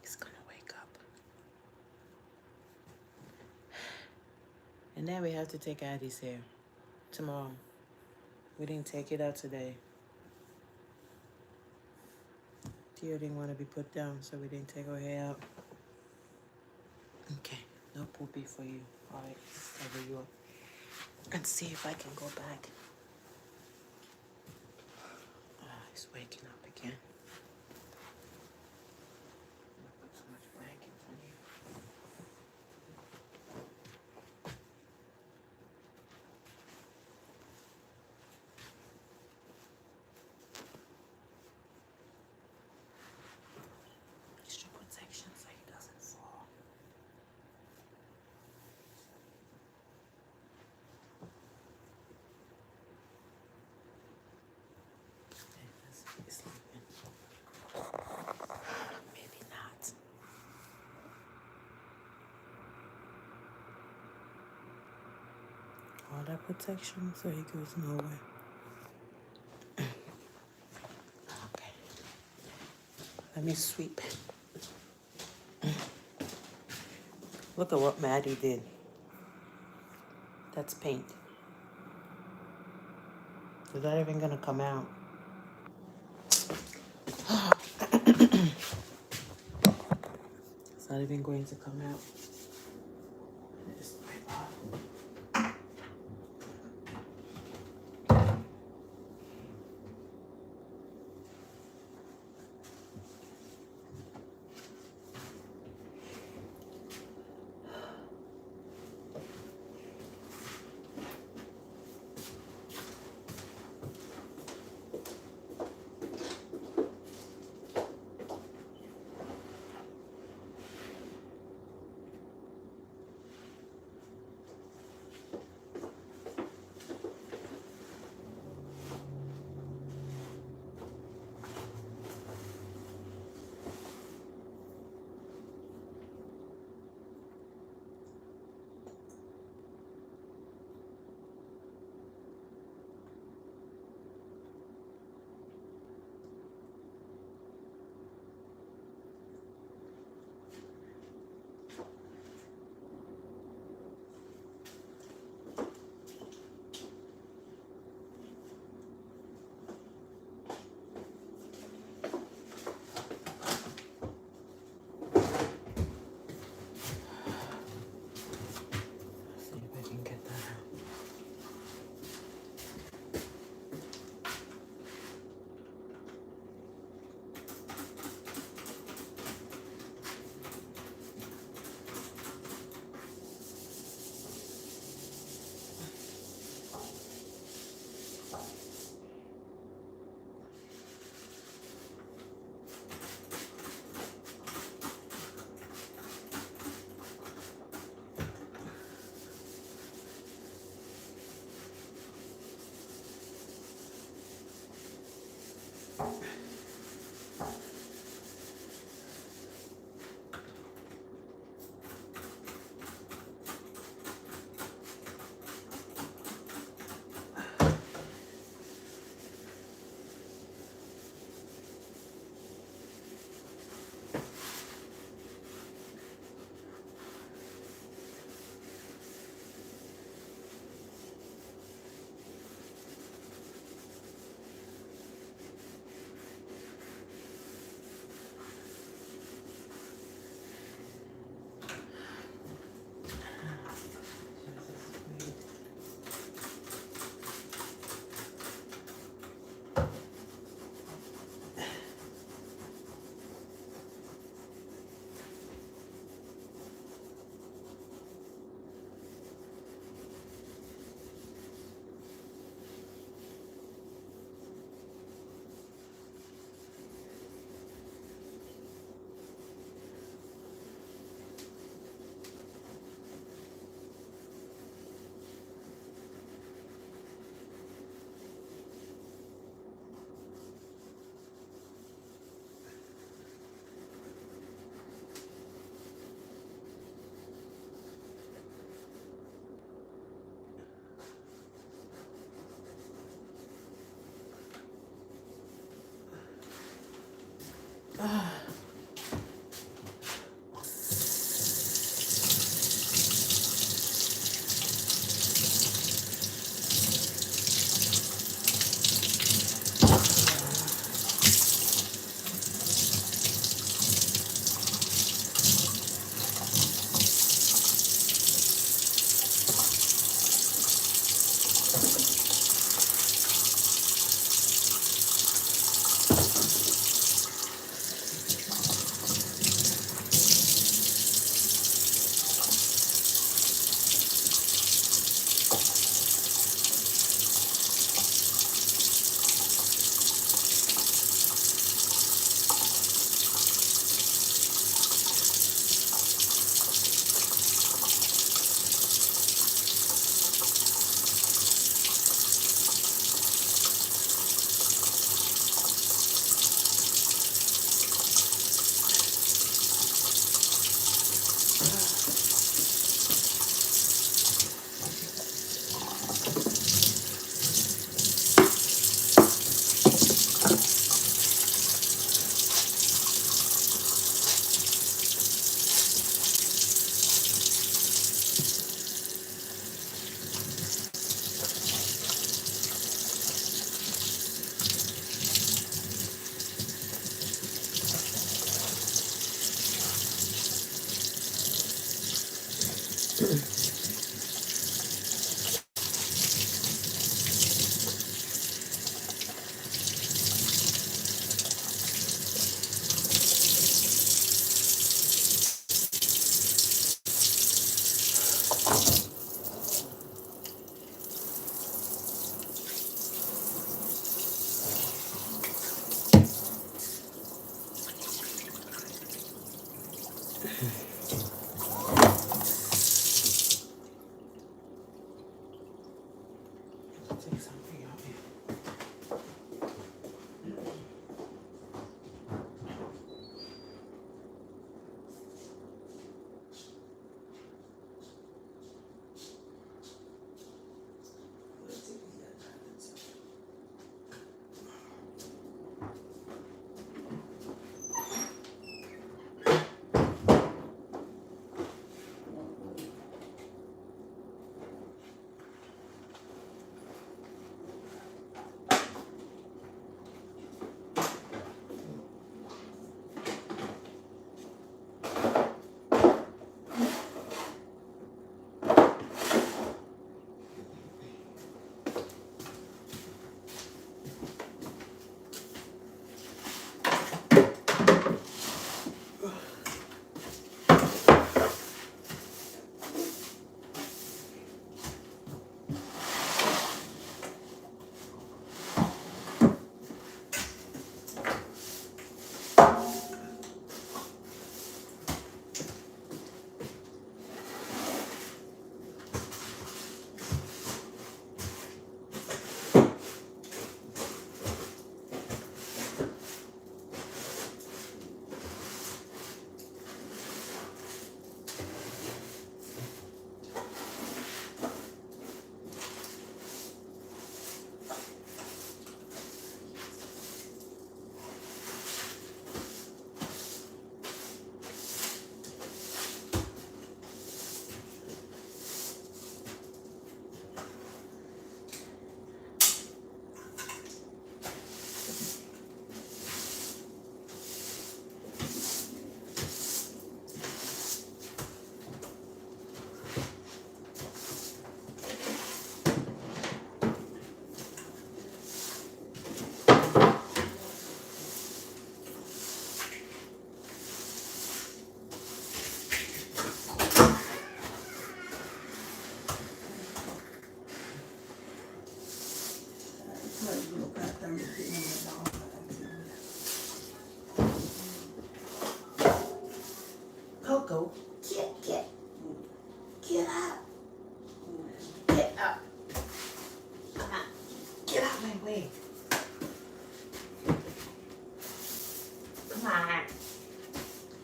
A: He's gonna wake up. And then we have to take Addie's hair tomorrow. We didn't take it out today. Tia didn't want to be put down, so we didn't take her hair out. Okay, no poopy for you. All right, cover you up. And see if I can go back. He's waking up again. Put so much blanket on you. Extra protection so he doesn't fall. He's sleeping. Maybe not. All that protection so he goes nowhere. Okay. Let me sweep. Look at what Maddie did. That's paint. Is that even gonna come out? It's not even going to come out.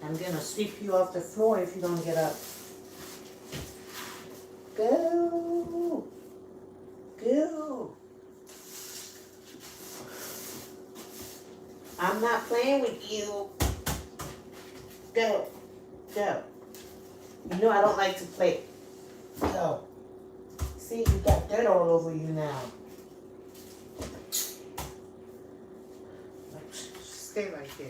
A: I'm gonna sweep you off the floor if you don't get up. Go. Go. I'm not playing with you. Go. Go. You know I don't like to play. Go. See, you got dirt all over you now. Stay right there.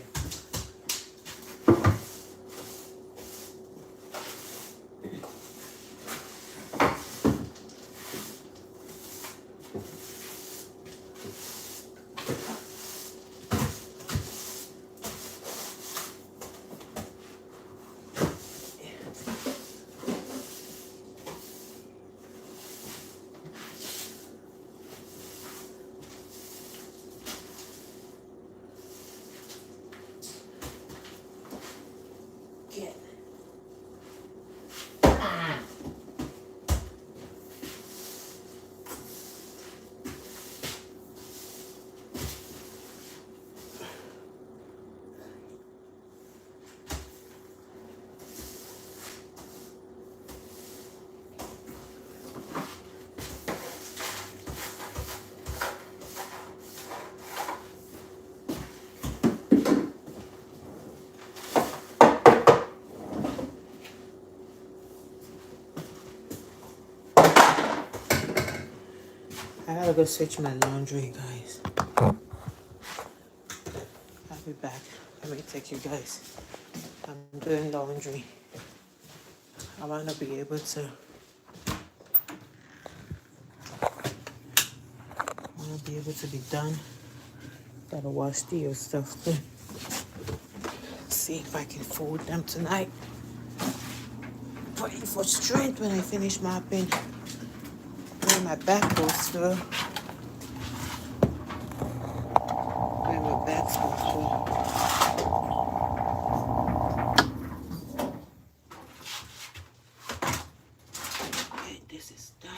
A: Get. Ah. I gotta go switch my laundry, guys. I'll be back. Let me take you guys. I'm doing laundry. I want to be able to. Be done. Gotta wash the other stuff too. See if I can fold them tonight. Praying for strength when I finish mopping. Where my back goes to. Where my back's goes to. Okay, this is done.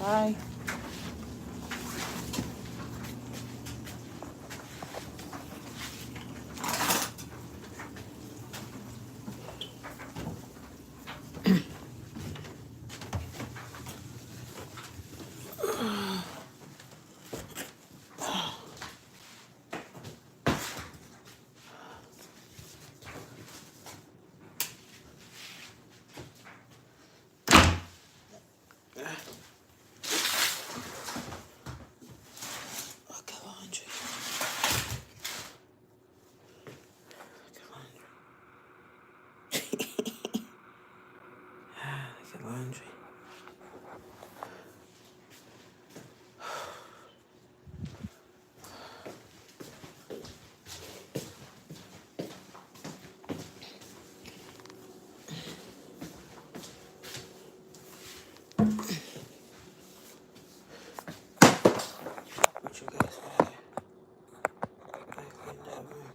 A: Bye. Look at laundry. What you guys got? I cleaned that room.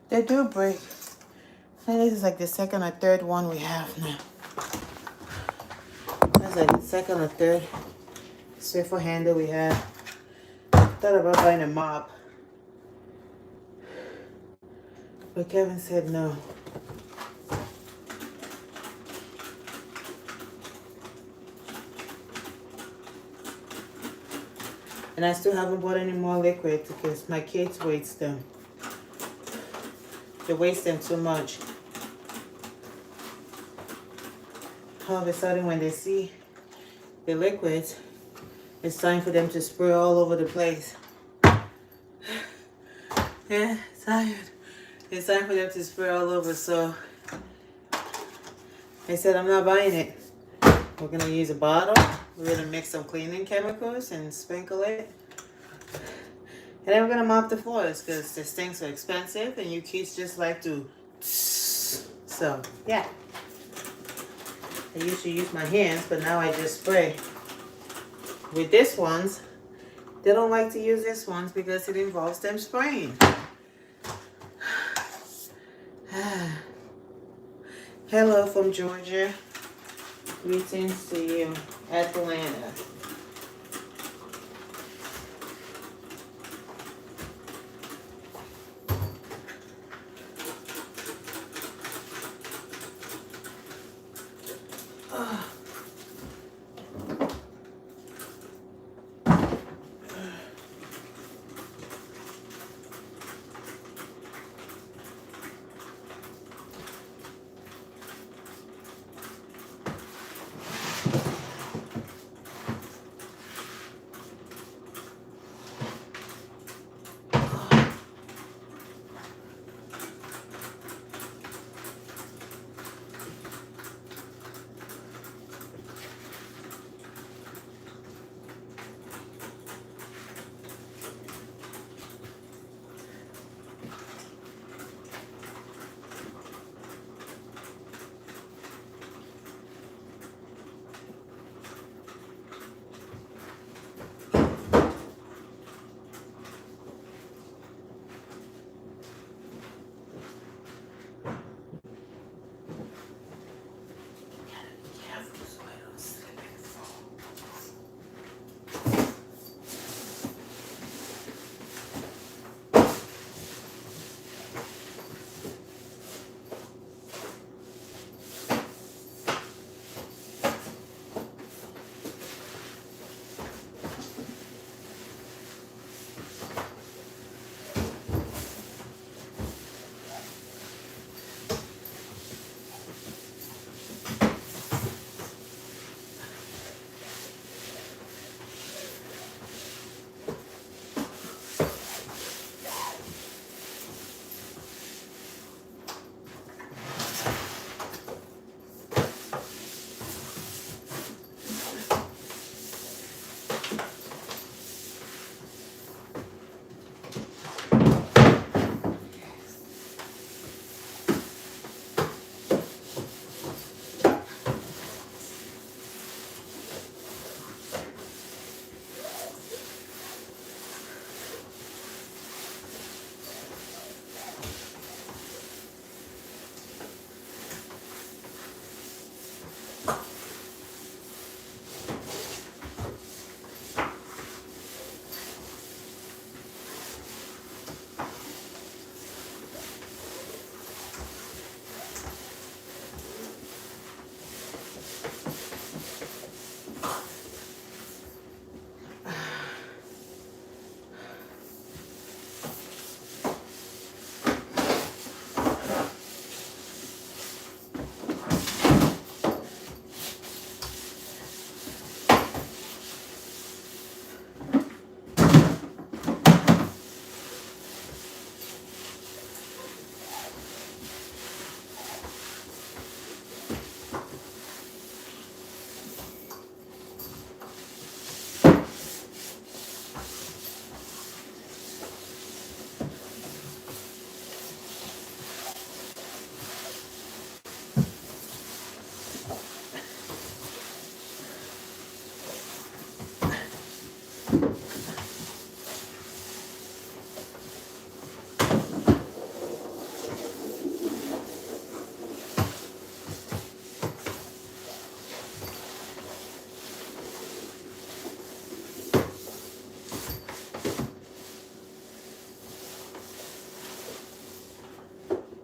A: They do break. I think this is like the second or third one we have now. That's like the second or third swivel handle we have. Thought about buying a mop, but Kevin said no. And I still haven't bought any more liquid because my kids waste them. They waste them too much. All of a sudden when they see the liquids, it's time for them to spray all over the place. Yeah, tired. It's time for them to spray all over, so I said I'm not buying it. We're gonna use a bottle. We're gonna mix some cleaning chemicals and sprinkle it. And then we're gonna mop the floors because these things are expensive and you kids just like to. So, yeah. I used to use my hands, but now I just spray. With this ones, they don't like to use this ones because it involves them spraying. Hello from Georgia. Greetings to you, Atlanta.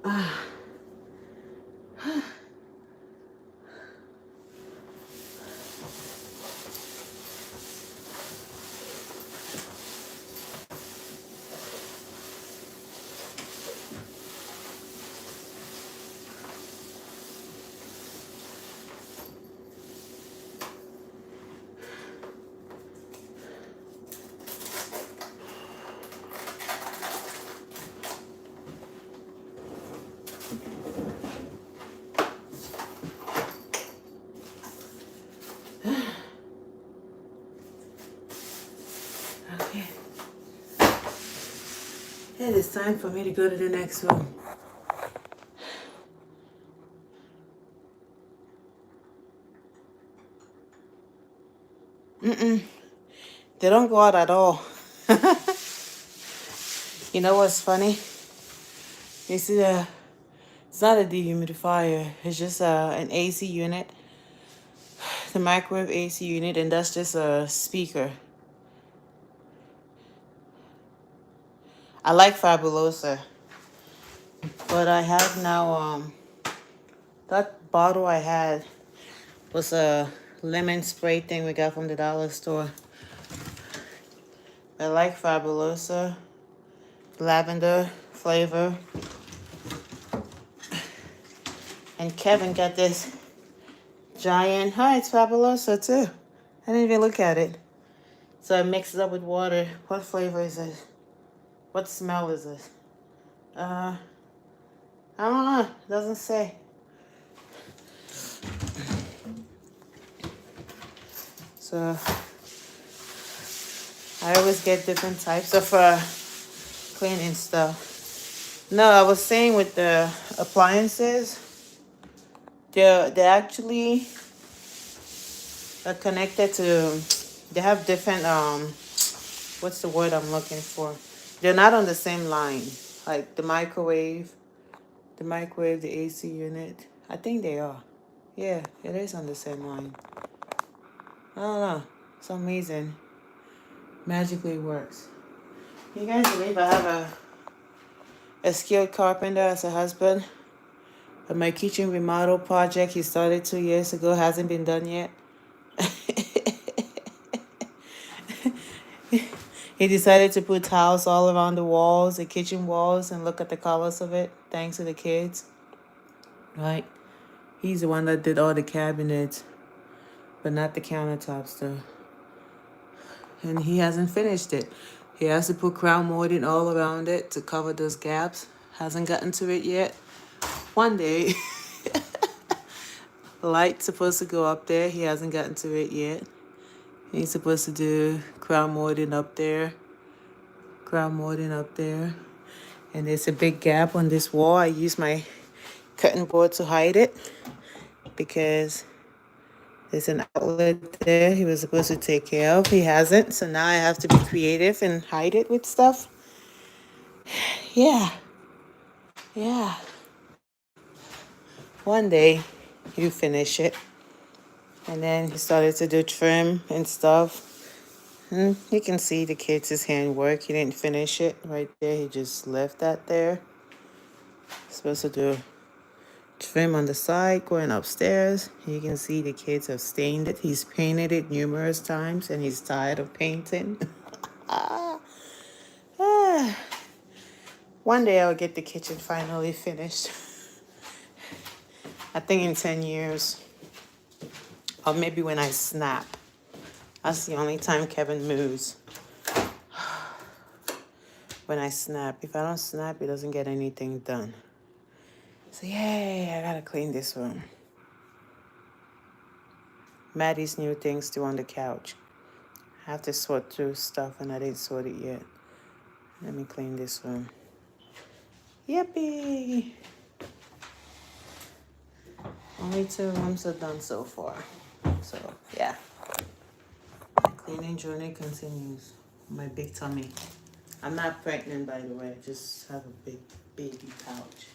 A: Okay. It is time for me to go to the next room. They don't go out at all. You know what's funny? You see it's not a dehumidifier. It's just an AC unit. The microwave AC unit, and that's just a speaker. I like Fabulosa, but I have now, that bottle I had was a lemon spray thing we got from the dollar store. I like Fabulosa, lavender flavor. And Kevin got this giant, hi, it's Fabulosa too. I didn't even look at it. So I mixed it up with water. What flavor is it? What smell is it? I don't know. It doesn't say. So I always get different types of cleaning stuff. No, I was saying with the appliances, they're actually connected to. They have different what's the word I'm looking for? They're not on the same line. Like the microwave, the AC unit. I think they are. Yeah, it is on the same line. I don't know. For some reason, magically works. You guys believe I have a skilled carpenter as a husband? But my kitchen remodel project he started 2 years ago hasn't been done yet. He decided to put tiles all around the walls, the kitchen walls, and look at the colors of it, thanks to the kids. Right? He's the one that did all the cabinets, but not the countertops, though. And he hasn't finished it. He has to put crown molding all around it to cover those gaps. Hasn't gotten to it yet. One day. Light's supposed to go up there. He hasn't gotten to it yet. He's supposed to do crown molding up there. And there's a big gap on this wall. I use my cutting board to hide it because there's an outlet there he was supposed to take care of. He hasn't. So now I have to be creative and hide it with stuff. Yeah. One day you finish it. And then he started to do trim and stuff. And you can see the kids' handwork. He didn't finish it right there. He just left that there. Supposed to do trim on the side going upstairs. You can see the kids have stained it. He's painted it numerous times and he's tired of painting. One day I'll get the kitchen finally finished. I think in 10 years. Or maybe when I snap. That's the only time Kevin moves. When I snap. If I don't snap, he doesn't get anything done. So yay, I gotta clean this room. Maddie's new thing still on the couch. I have to sort through stuff and I didn't sort it yet. Let me clean this room. Yippee! Only 2 rooms are done so far. So yeah. My cleaning journey continues. My big tummy. I'm not pregnant, by the way. I just have a big baby pouch.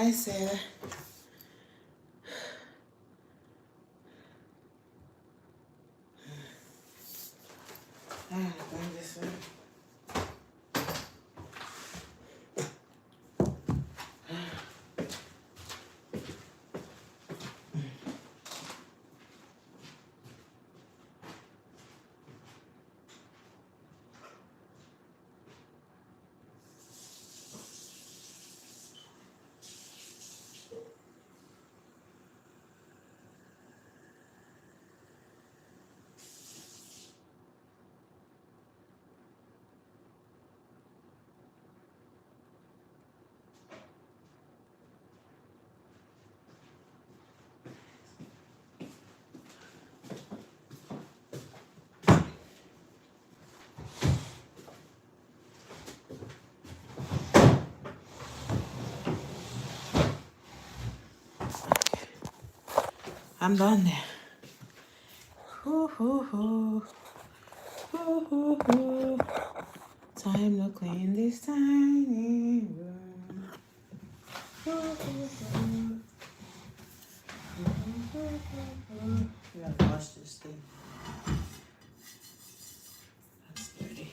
A: I said, I gotta bring this in. I'm done there. Hoo, hoo, hoo. Hoo, hoo, hoo. Time to clean this tiny room. Hoo, hoo, hoo. We gotta wash this thing. That's dirty.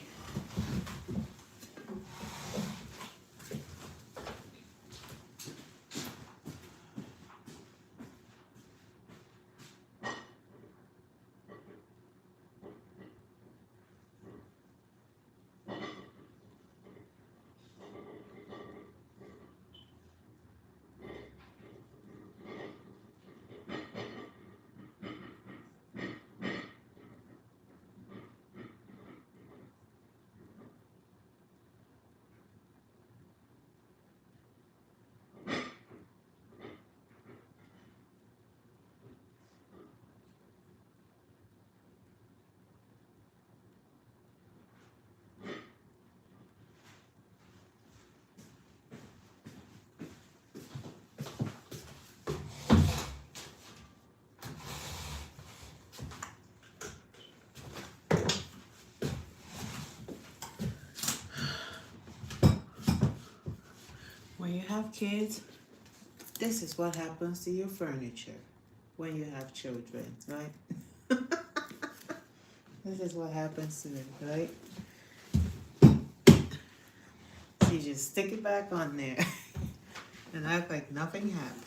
A: When you have kids, this is what happens to your furniture when you have children, right? This is what happens to it, right? So you just stick it back on there and act like nothing happened.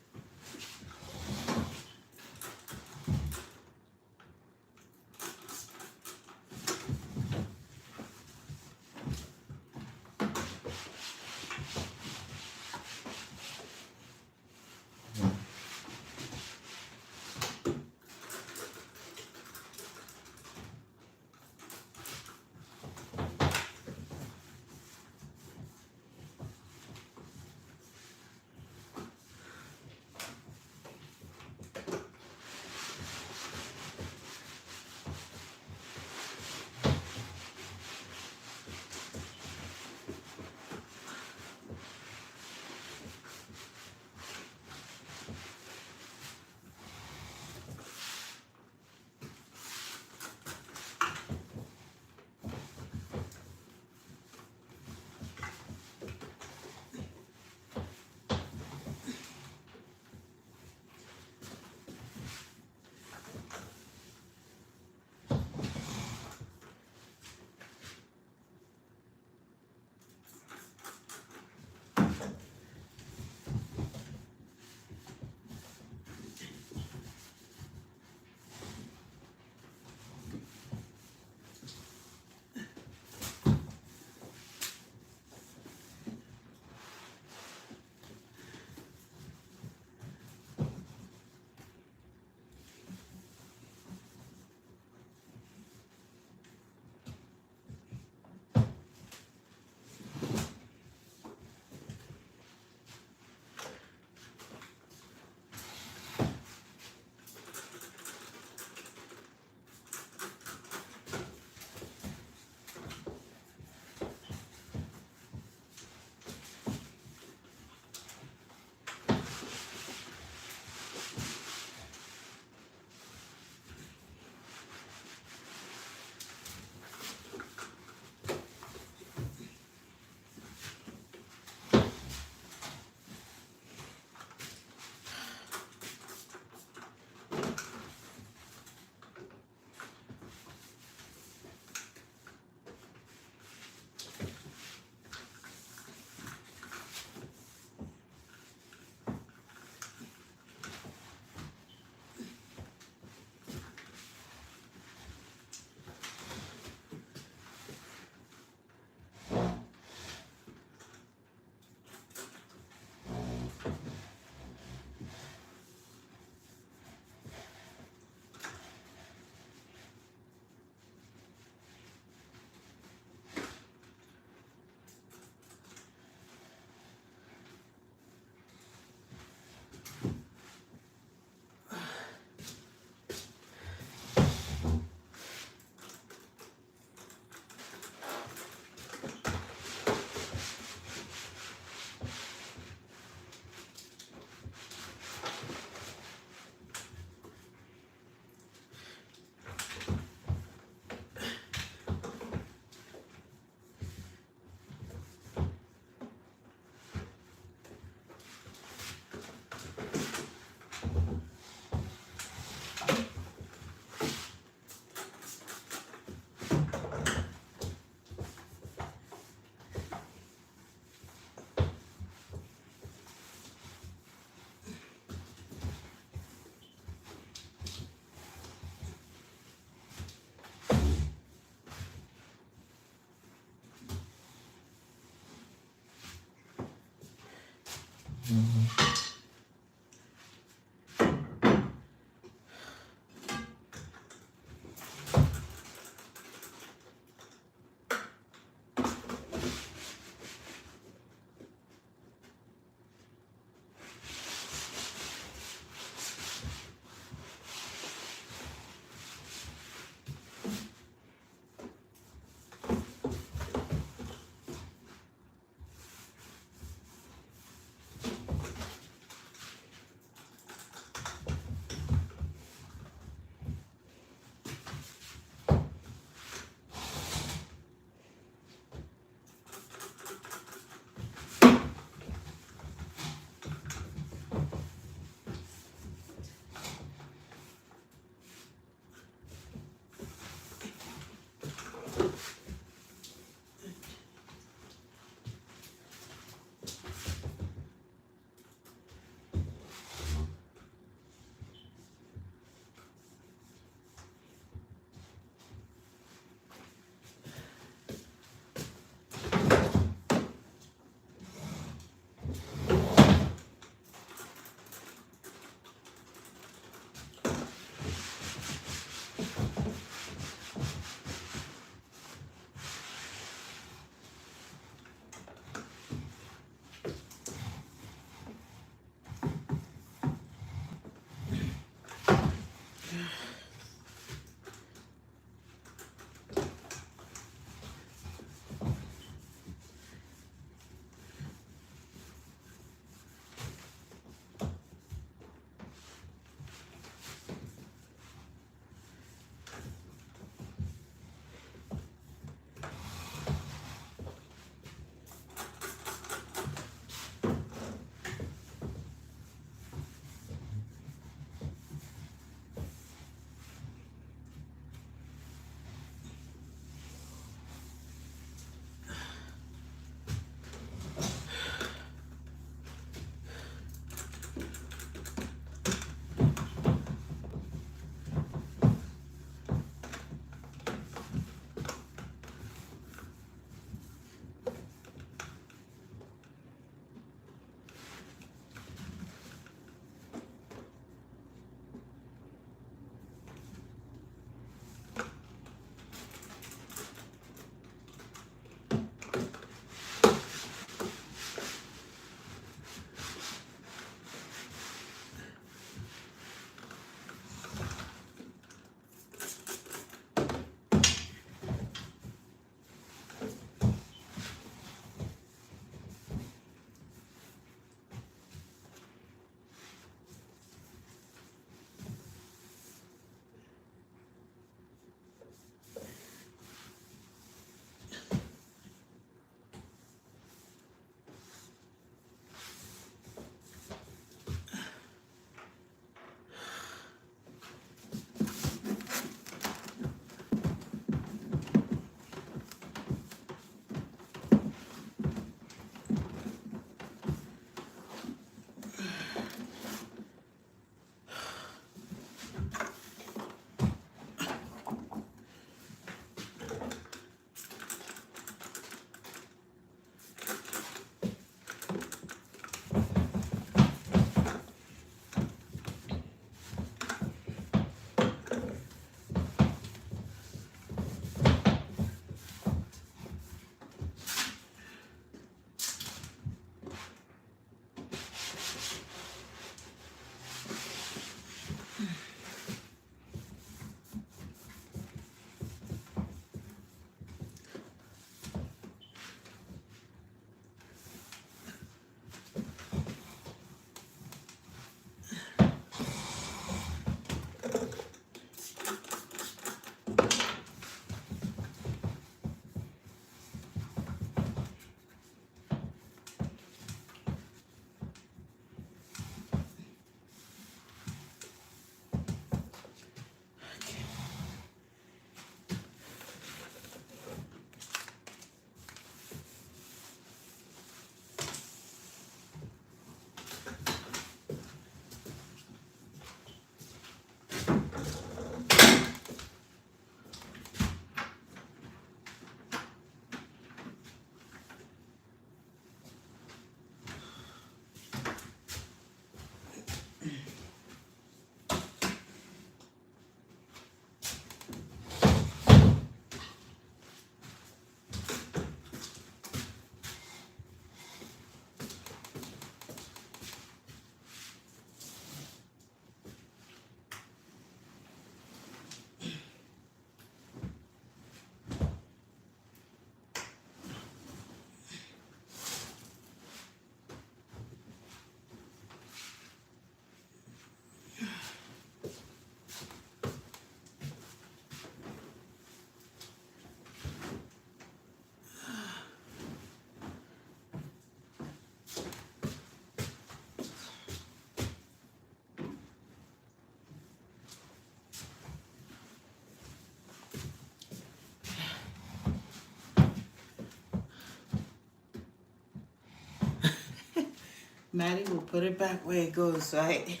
A: Maddie will put it back where it goes, right?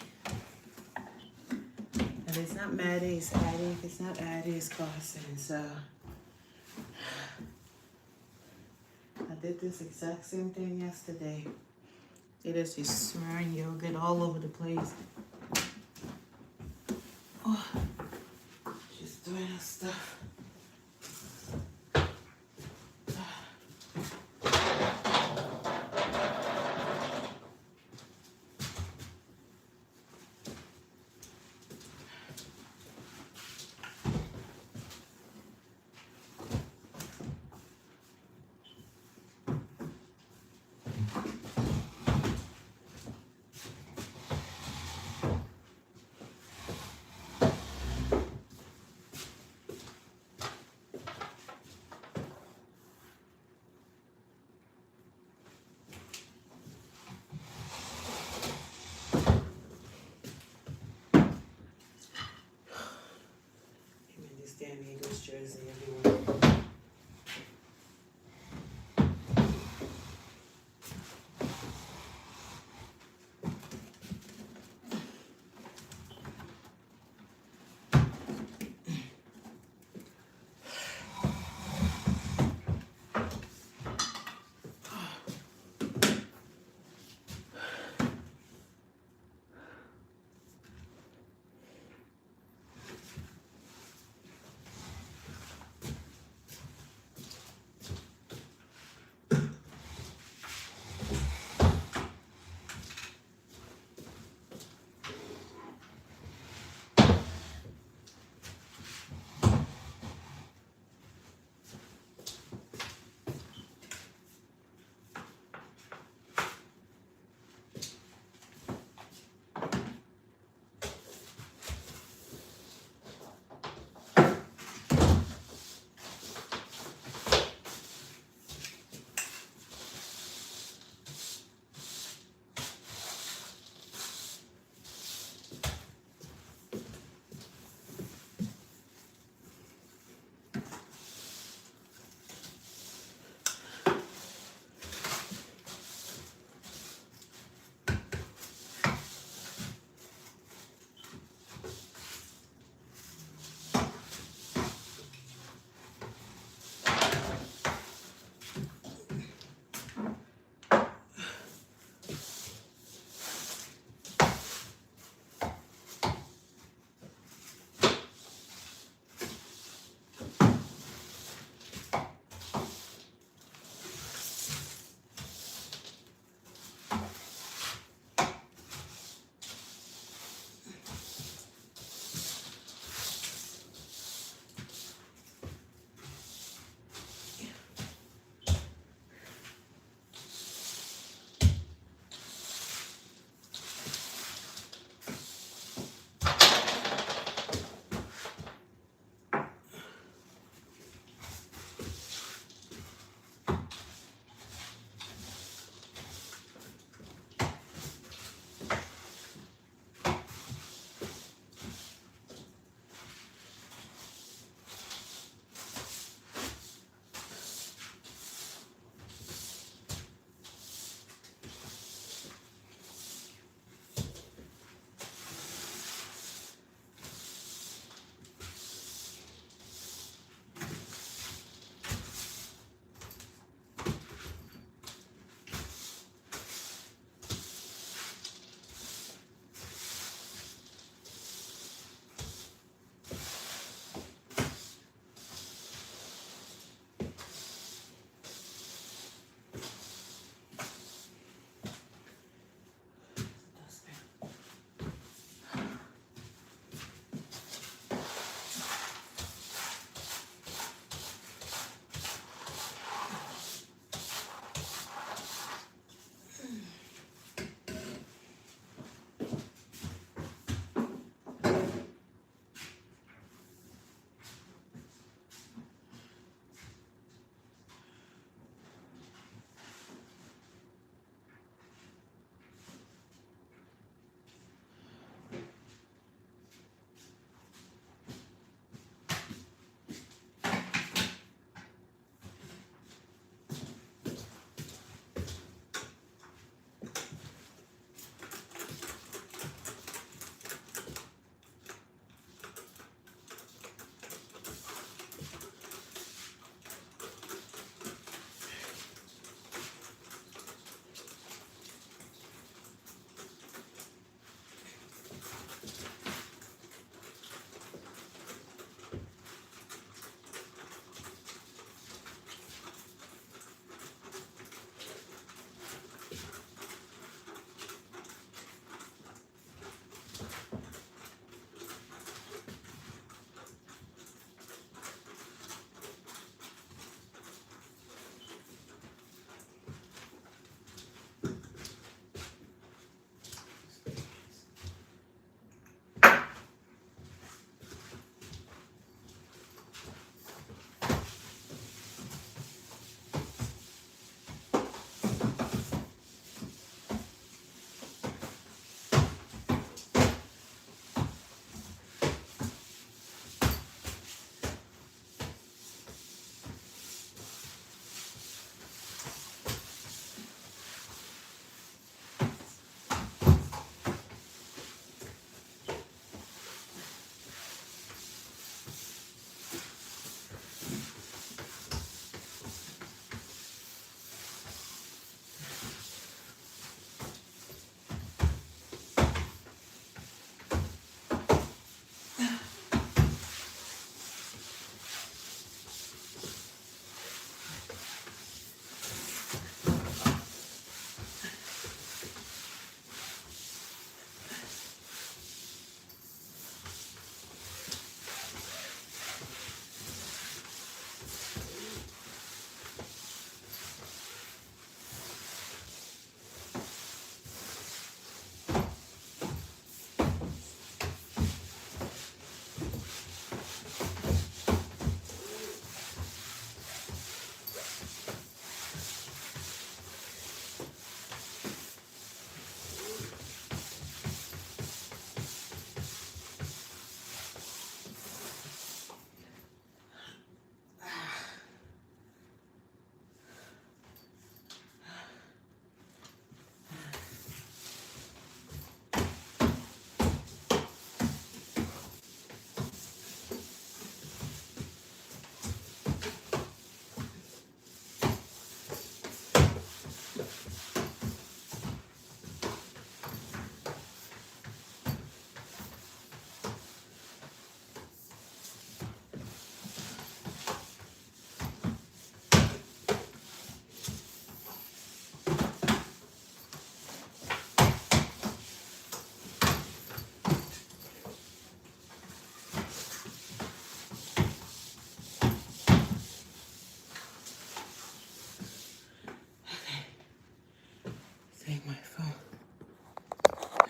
A: And it's not Maddie, it's Addie. If it's not Addie, it's Carson. So I did this exact same thing yesterday. It is just smearing yogurt all over the place. Oh, just doing her stuff.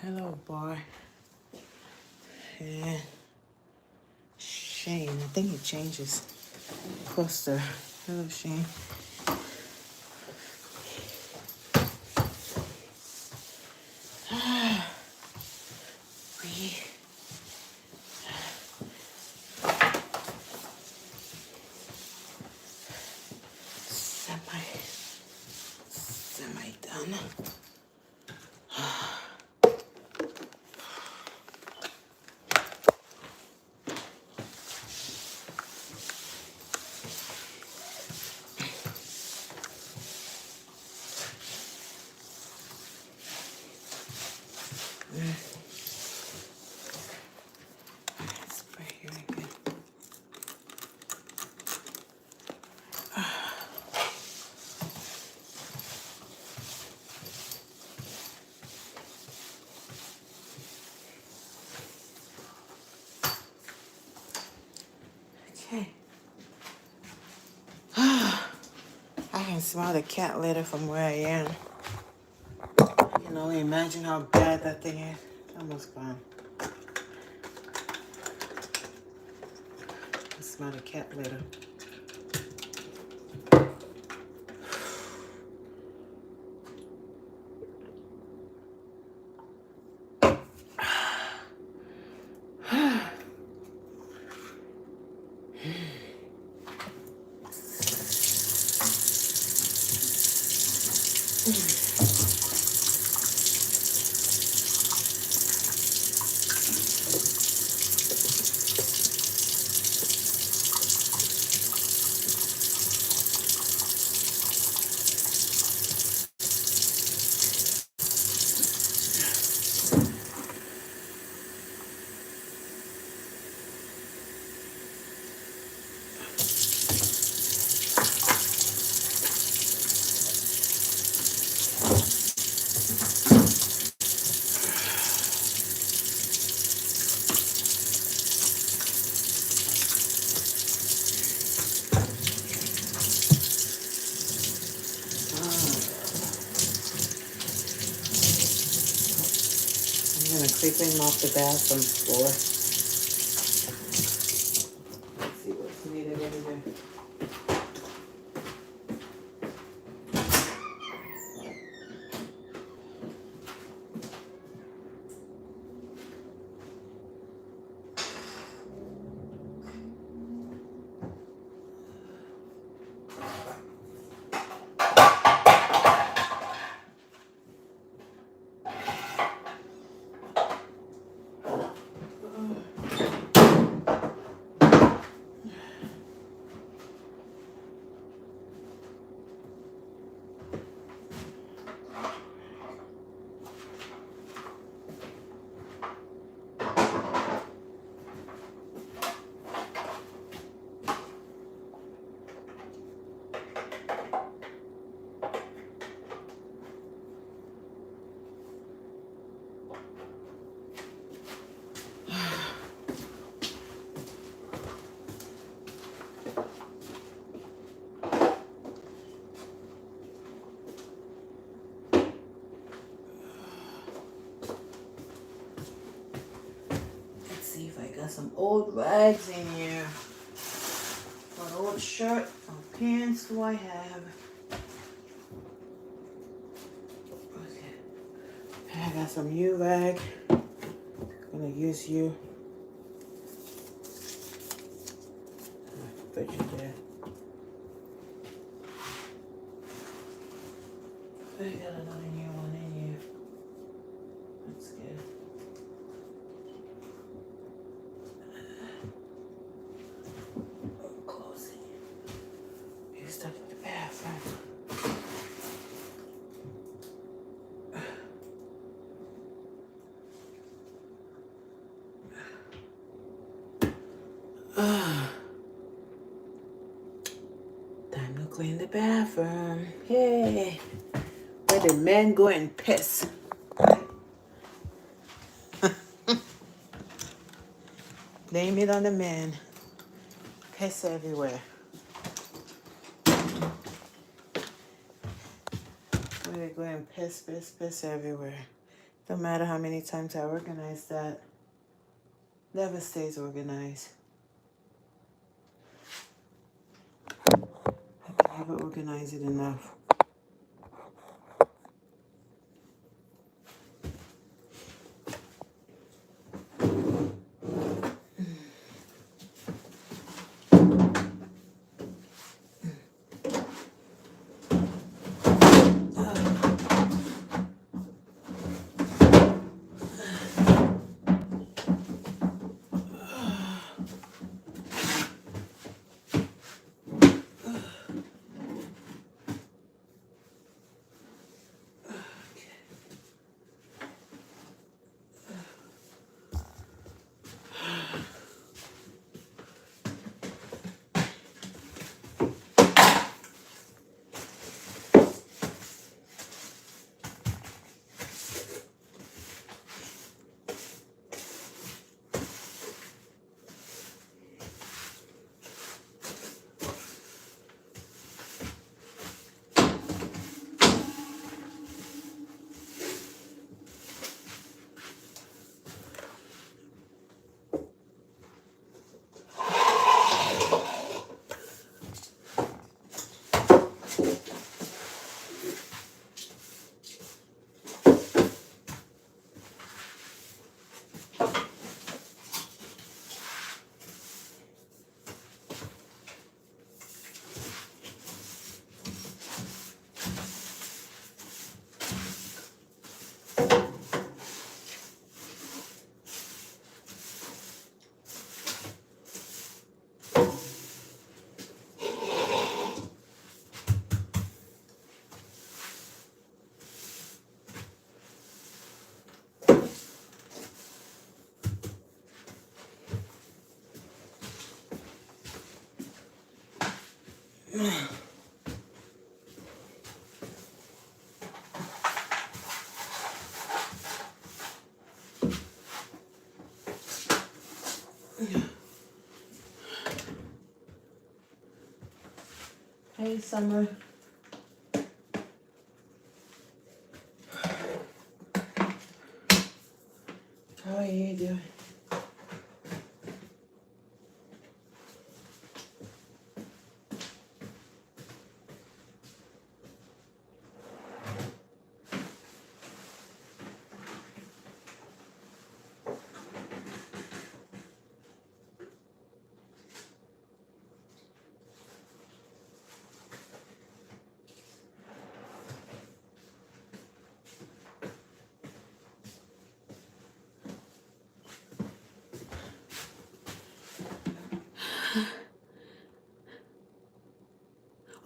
A: Hello, boy. And Shane. I think he changes poster. Hello, Shane. We semi done. Spray here again. Okay. I can smell the cat litter from where I am. I can only imagine how bad that thing is. It's almost gone. I smell the cat litter. I'm gonna quickly mop the bathroom floor. Let's see what's needed in here. Let's see if I got some old rags in here. What old shirt or pants do I have? Okay. I got some U rag. I'm gonna use you. Put you there. I got another new one in here. That's good. Close it. You stuff in the bathroom. Time to clean the bathroom. Yay! Where the men go and piss. Blame it on the men. Piss everywhere. Where they go and piss everywhere. No matter how many times I organize that, never stays organized. I can never organize it enough. Hey, Summer. How are you doing?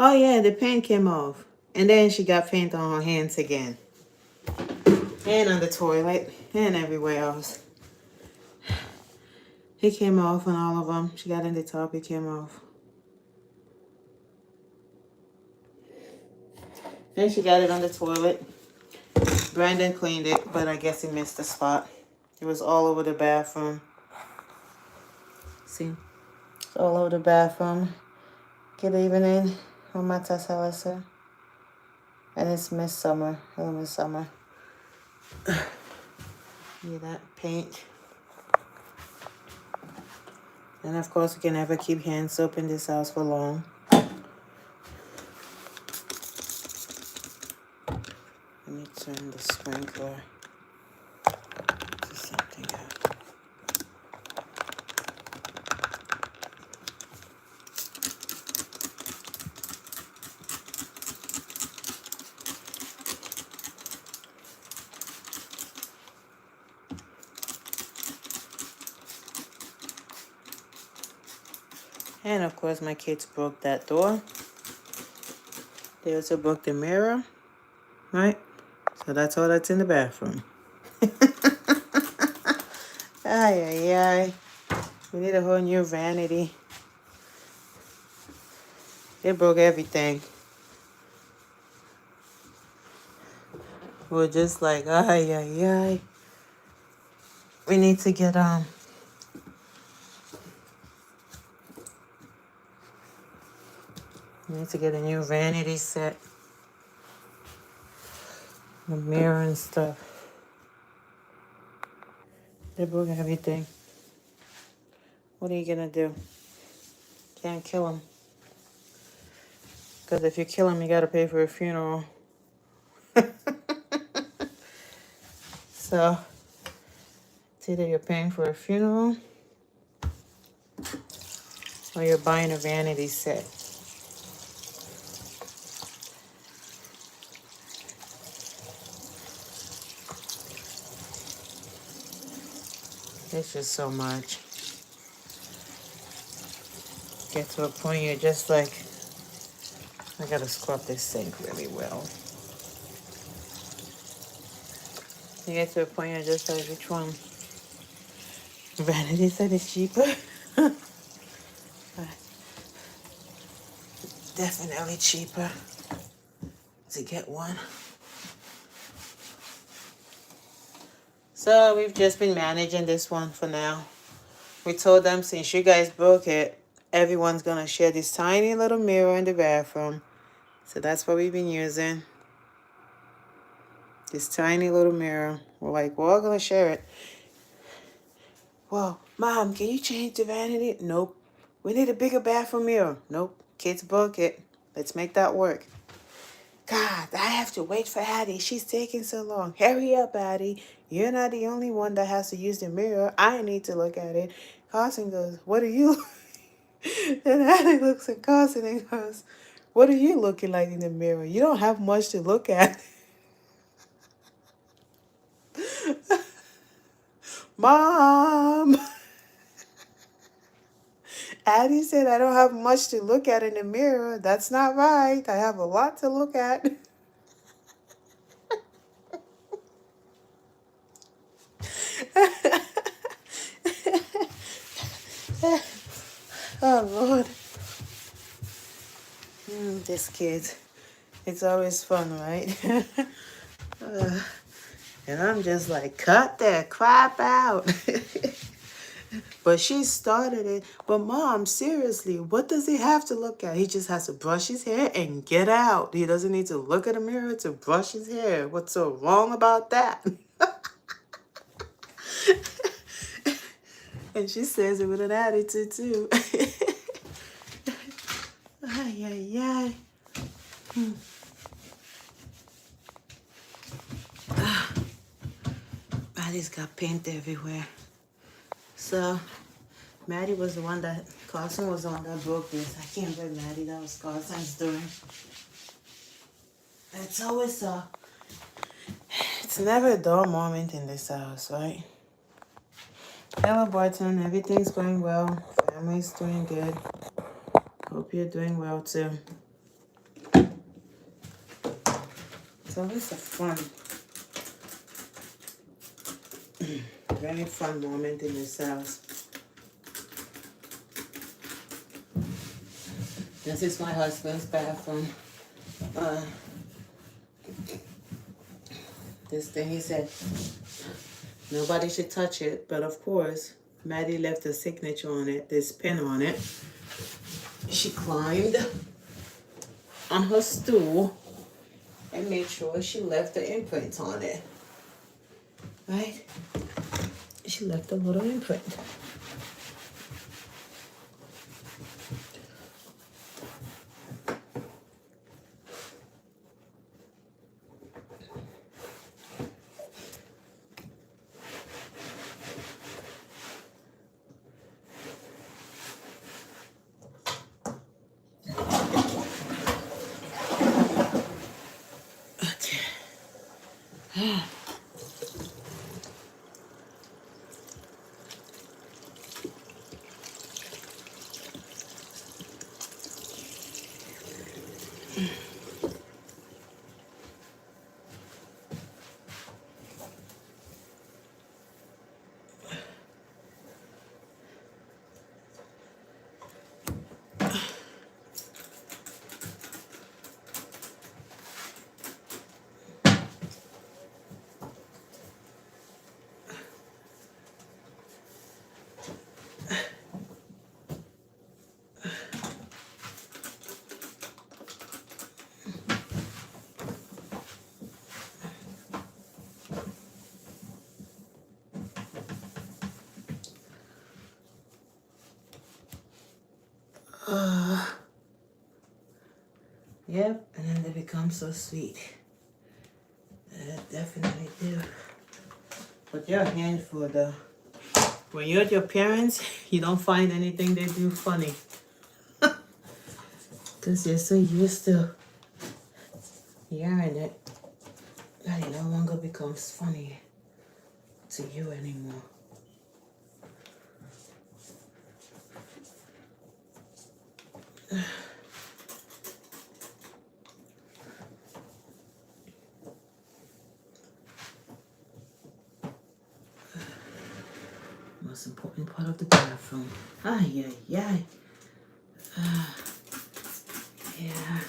A: Oh, yeah, the paint came off. And then she got paint on her hands again. And on the toilet. And everywhere else. It came off on all of them. She got in the top, it came off. Then she got it on the toilet. Brandon cleaned it, but I guess he missed the spot. It was all over the bathroom. See? It's all over the bathroom. Good evening. Mamata Salasa. And it's Miss Summer. Hello, Miss Summer. Yeah, that paint. And of course, we can never keep hand soap in this house for long. Let me turn the sprinkler to something else. And of course, my kids broke that door. They also broke the mirror, right? So that's all that's in the bathroom. Ay, ay, ay. We need a whole new vanity. They broke everything. We're just like, ay, ay, ay. We need to get, we need to get a new vanity set. The mirror and stuff. They broke everything. What are you gonna do? Can't kill them. Because if you kill them, you gotta pay for a funeral. So, it's either you're paying for a funeral or you're buying a vanity set. It's just so much. Get to a point you're just like, I gotta scrub this sink really well. You get to a point you're just like, which one? Vanity set is cheaper. Definitely cheaper to get one. So we've just been managing this one for now. We told them since you guys broke it, everyone's gonna share this tiny little mirror in the bathroom. So that's what we've been using. This tiny little mirror. We're like, we're all gonna share it. Well, Mom, can you change the vanity? Nope. We need a bigger bathroom mirror. Nope. Kids broke it. Let's make that work. God, I have to wait for Addie. She's taking so long. Hurry up, Addie. You're not the only one that has to use the mirror. I need to look at it. Carson goes, what are you? And Addie looks at Carson and goes, what are you looking like in the mirror? You don't have much to look at. Mom! Addie said I don't have much to look at in the mirror. That's not right. I have a lot to look at. Oh, Lord. This kid. It's always fun, right? And I'm just like, cut that crap out. But she started it. But Mom, seriously, what does he have to look at? He just has to brush his hair and get out. He doesn't need to look at a mirror to brush his hair. What's so wrong about that? And she says it with an attitude too. Ay, ay, ay. Maddie's got paint everywhere. So, Maddie was the one that, Carson was the one that broke this. I can't blame Maddie, that was Carson's doing. It's always it's never a dull moment in this house, right? Hello, Barton, everything's going well. Family's doing good. Hope you're doing well too. It's always a fun, very fun moment in this house. This is my husband's bathroom. This thing, he said, nobody should touch it. But of course, Maddie left a signature on it, this pin on it. She climbed on her stool and made sure she left the imprint on it. Right? She left a little imprint. Yep, and then they become so sweet. Definitely do. But they're a handful though. When you're with your parents, you don't find anything they do funny. Because you're so used to hearing it that it no longer becomes funny to you anymore. Most important part of the bathroom. Ay, ay, ay. Yeah.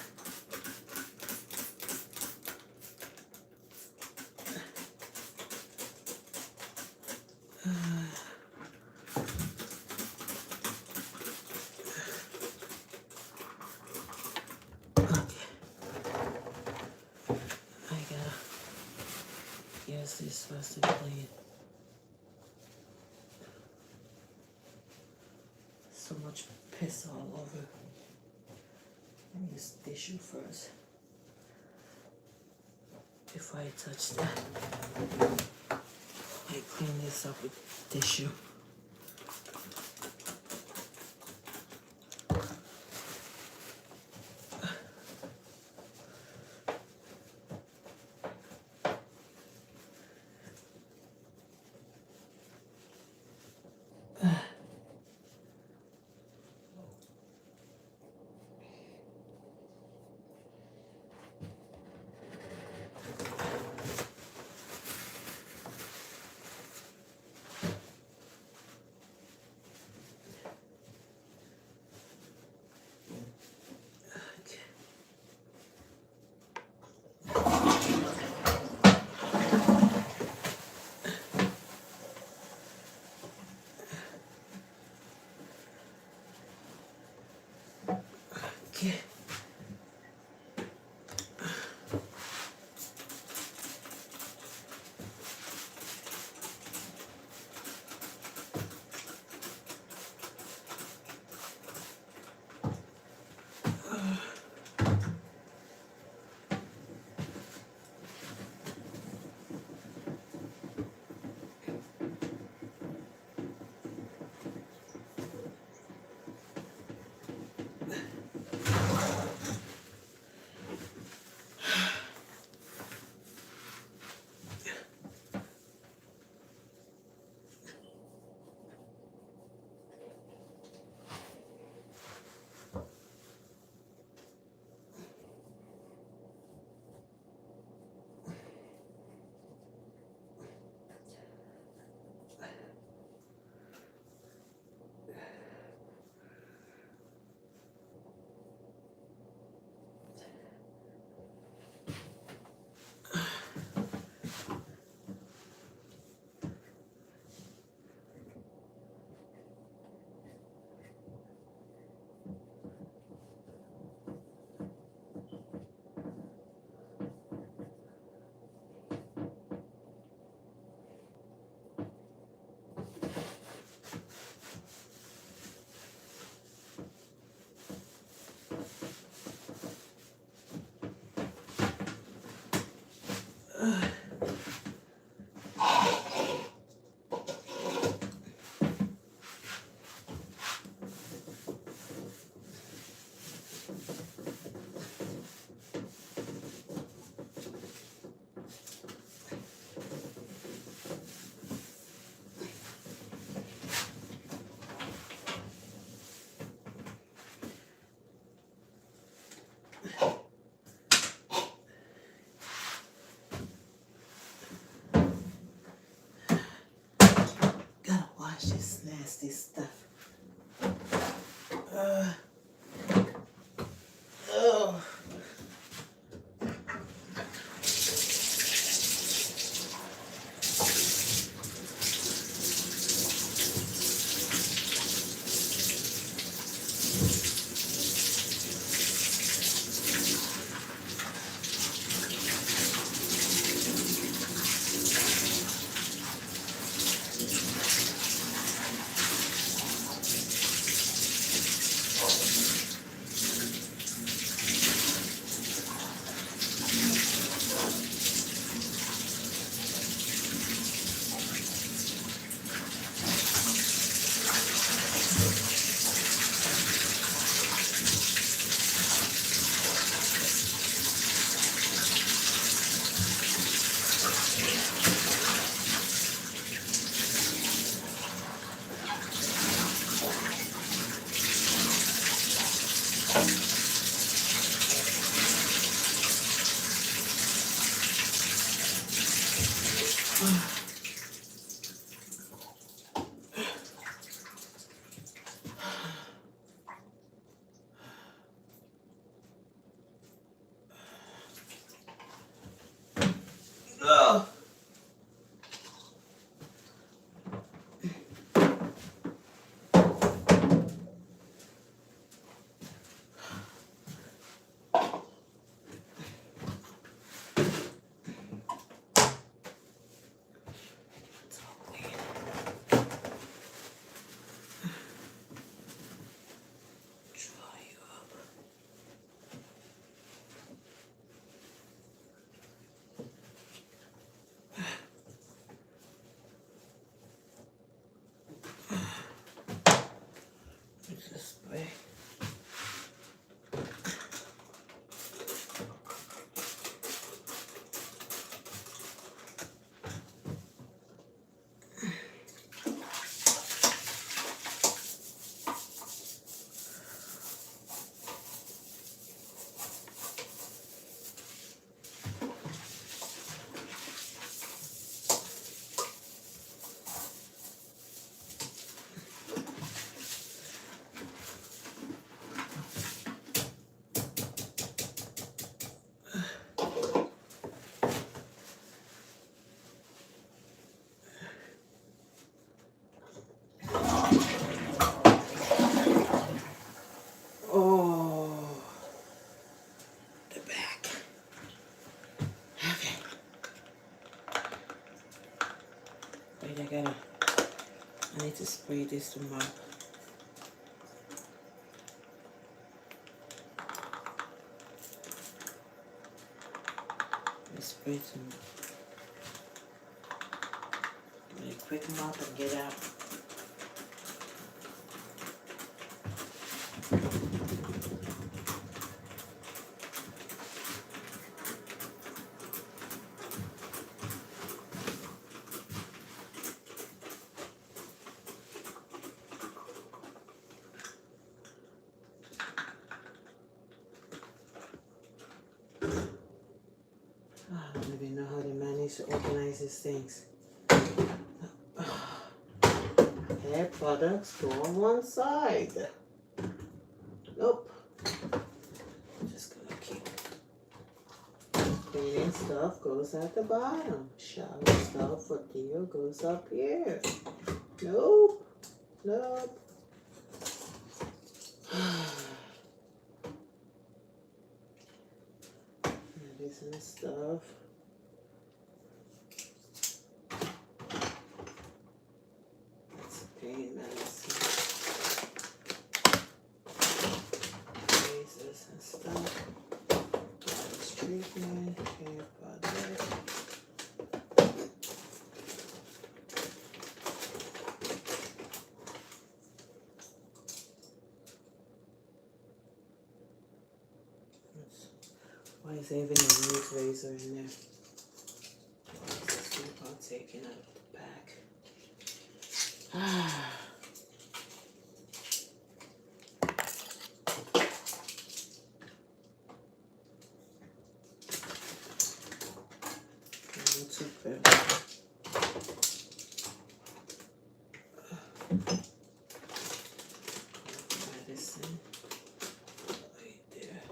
A: Okay. I gotta use this first to clean. So much piss all over. Let me use tissue first before I touch that. I clean this up with tissue. Okay. Gotta wash this nasty stuff. Oh. I need to spray this tomorrow. Spray some really quick mop and get out. I don't even know how they manage to organize these things. Hair products go on one side. Nope. I'm just gonna keep cleaning stuff goes at the bottom. Shower stuff for Theo goes up here. Nope. Nope. Medicine stuff. That's pain medicine. Razors and stuff. Wax treatment, hair product. Why is there even a used razor in there? Let's keep on taking out the back. Medicine. Right there.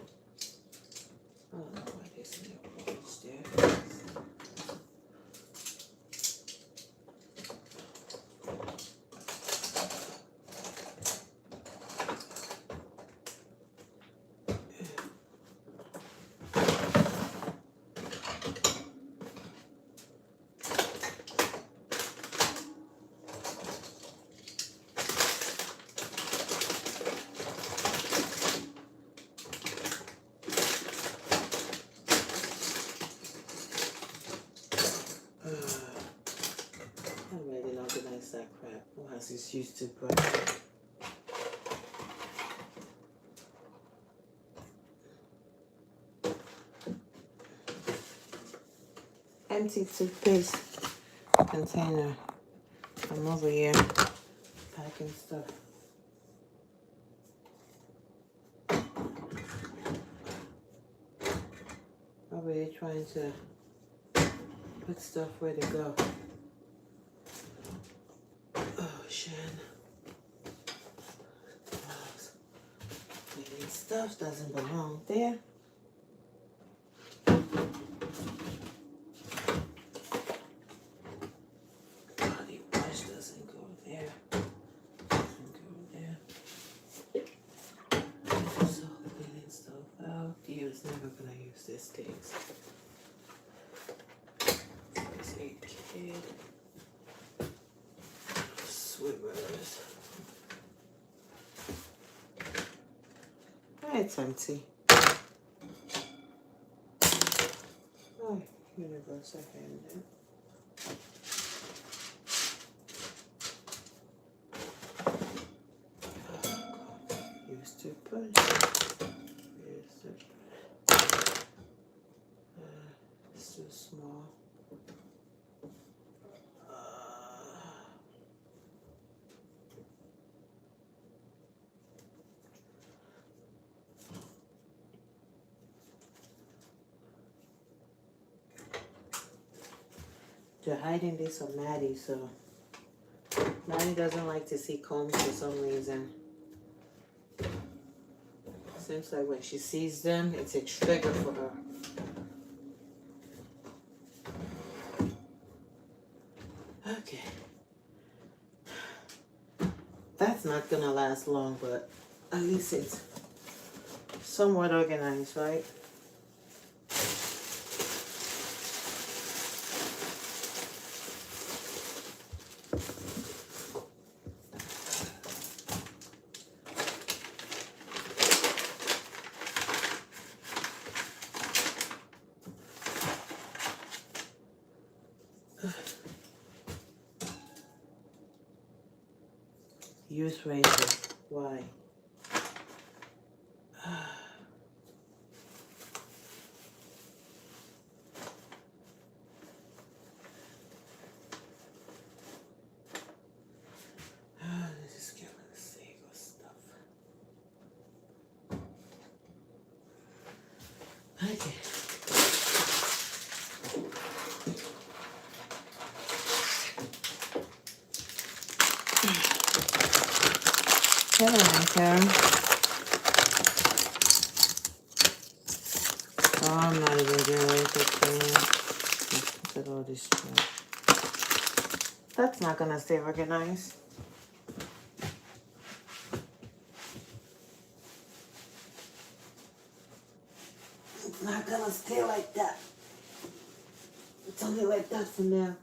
A: I don't know why this in the roach there. I didn't organize that crap. Who has this used to brush? Empty toothpaste container. I'm over here packing stuff. Over here trying to put stuff where to go. Oh, Shan. Cleaning stuff doesn't belong there. Body wash doesn't go there. Doesn't go there. So cleaning stuff out. Theo's never gonna use this things. There's a kid. Swimmers. It's empty. Oh, universal hand. Used to push. Used to. It's too small. They're hiding this from Maddie, so Maddie doesn't like to see combs for some reason. Seems like when she sees them, it's a trigger for her. Okay. That's not gonna last long, but at least it's somewhat organized, right? Use razor. Why? This is killing the sake of stuff. Okay. Okay. Oh, I'm not even doing anything. Look at all this stuff. That's not gonna stay organized. It's not gonna stay like that. It's only like that for now.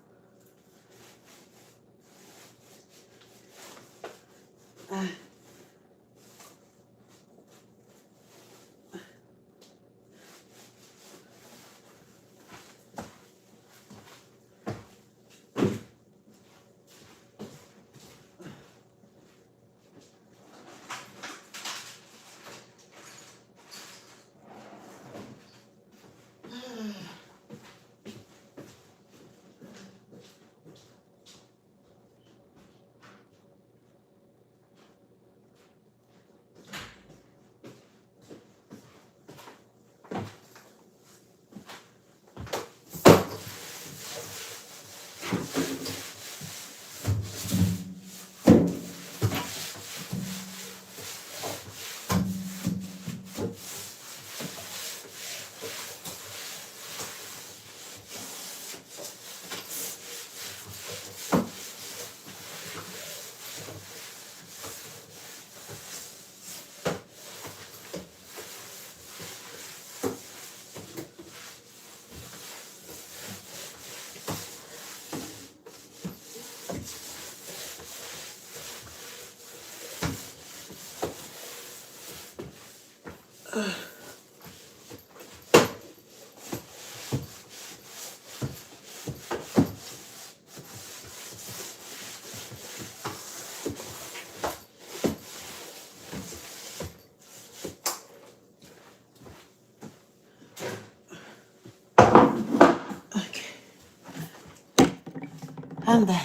A: I'm done.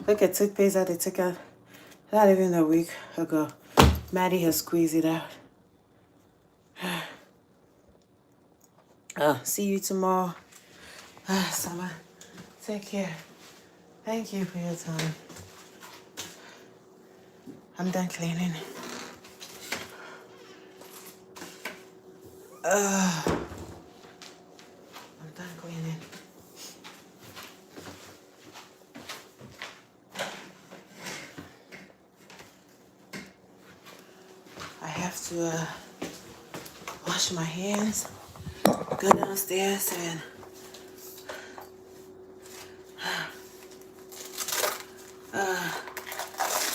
A: Look at toothpaste that they took out not even a week ago. Maddie has squeezed it out. See you tomorrow. Summer, take care. Thank you for your time. I'm done cleaning. I'm done cleaning. I have to wash my hands, go downstairs and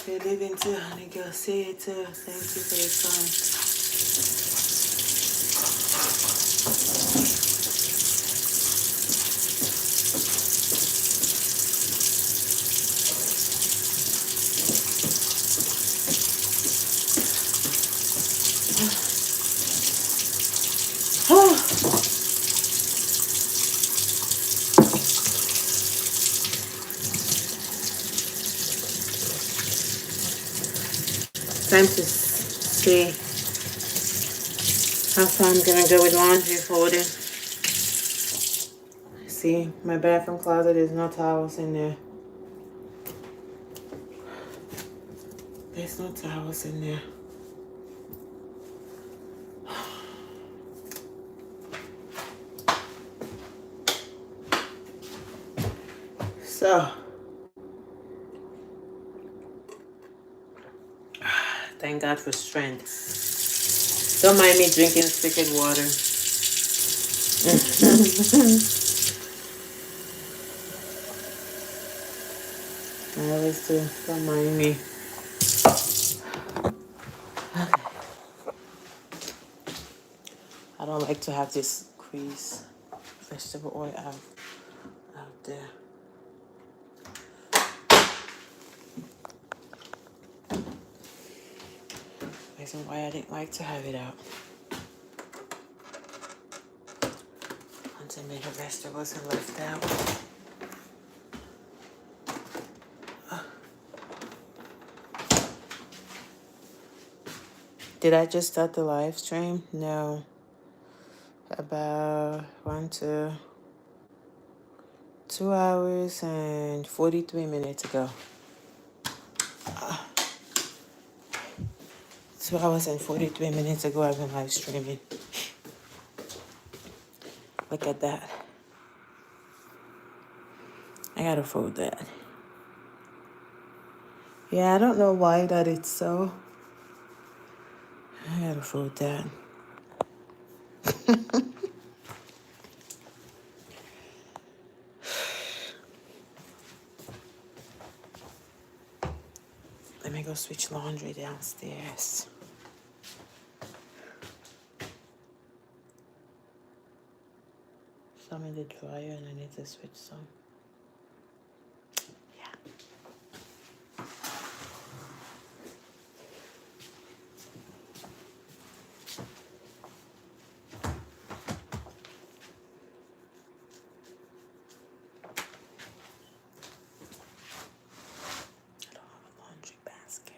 A: you're living too, honey girl. See you too. Thank you for your time. Time to see how far I'm gonna go with laundry folding. See, my bathroom closet, there's no towels in there. There's no towels in there. So, thank God for strength. Don't mind me drinking spigot water. I always do. Don't mind me. Okay. I don't like to have this grease, vegetable oil out there. reason why I didn't like to have it out. Once I made the vegetables and left out. Did I just start the live stream? No. About 2 hours and 43 minutes ago. 2 hours and 43 minutes ago, I've been live streaming. Look at that. I gotta fold that. Yeah, I don't know why that it's so. I gotta fold that. Let me go switch laundry downstairs. Some in the dryer and I need to switch some. Yeah. I don't have a laundry basket.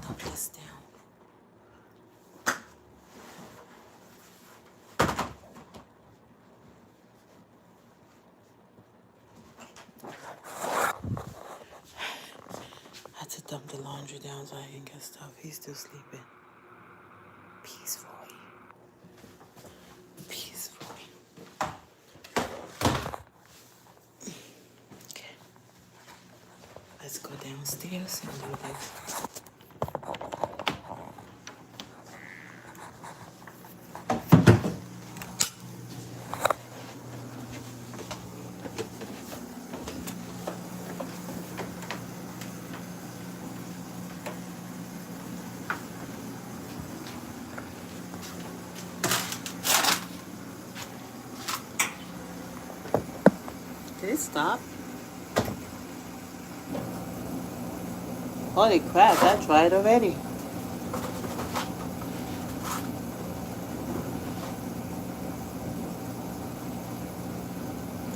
A: Dump this down. I had to dump the laundry down so I can get stuff. He's still sleeping. Peacefully. Peacefully. Okay. Let's go downstairs and do this. Did it stop? Holy crap, I tried already.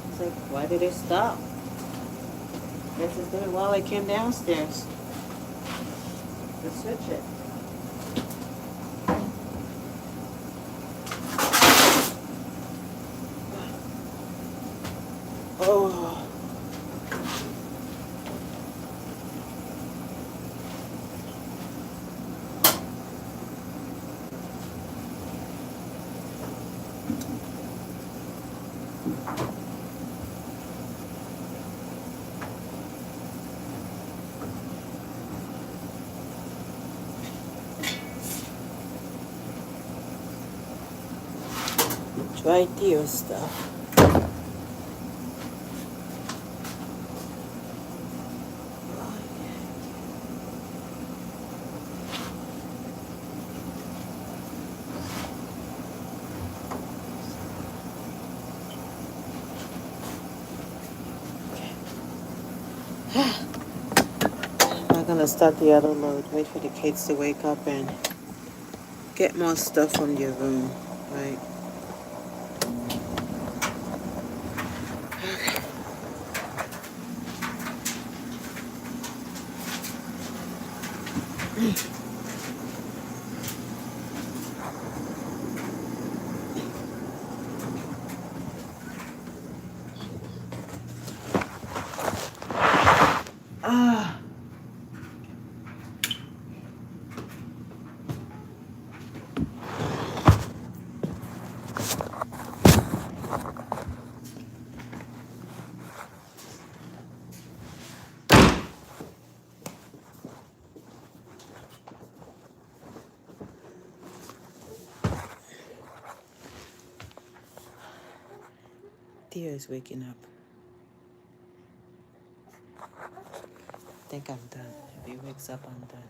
A: It's like, why did it stop? Guess it did it while I came downstairs. Let's switch it. Oh. Try deal stuff. I'm gonna start the other load. Wait for the kids to wake up and get more stuff from your room, right? Ah. Theo is waking up. think I'm done. If he wakes up, I'm done.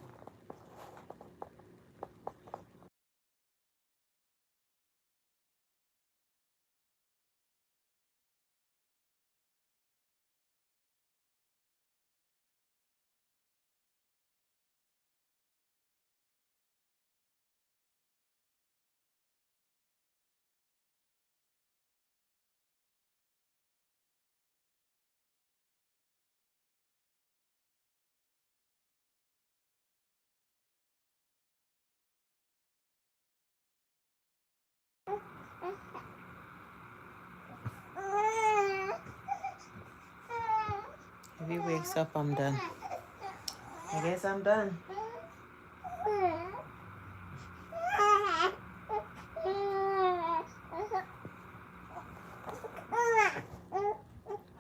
A: If he wakes up, I'm done. I guess I'm done.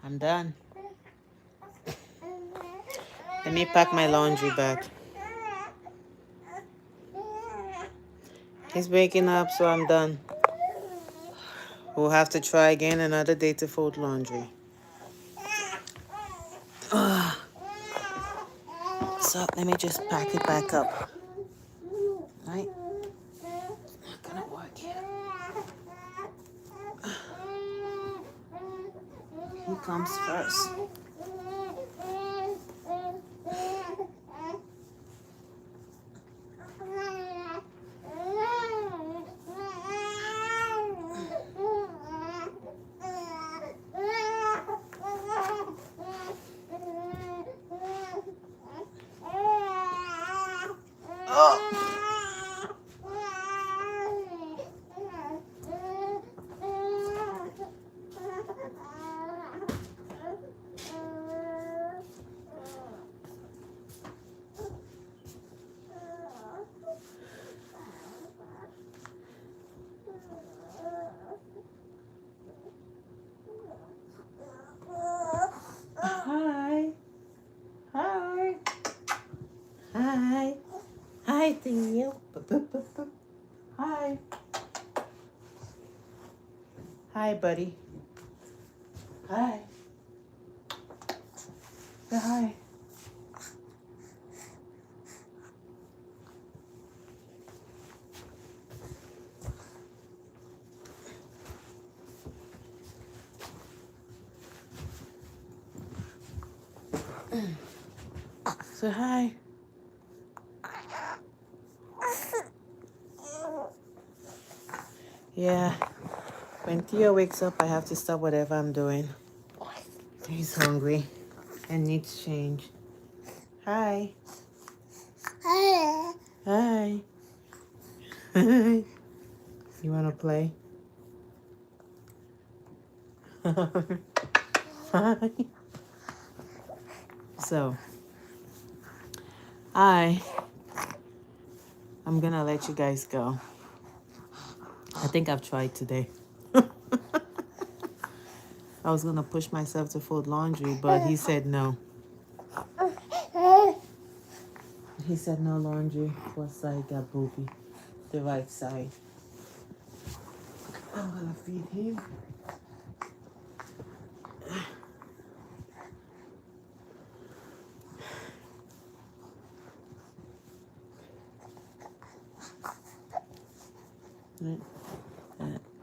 A: I'm done. Let me pack my laundry back. He's waking up, so I'm done. We'll have to try again another day to fold laundry. So let me just pack it back up. Right? Not gonna work here. He comes first. Hi. Hi. Hi. Hi, Theo. Hi. Hi, buddy. Hi. Say hi. Say hi. Yeah. When Theo wakes up, I have to stop whatever I'm doing. He's hungry and needs change. Hi. Hi. Hi. You want to play? Hi. So, I'm going to let you guys go. I think I've tried today. I was going to push myself to fold laundry, but he said no. He said no laundry. What side got booby? The right side. I'm going to feed him.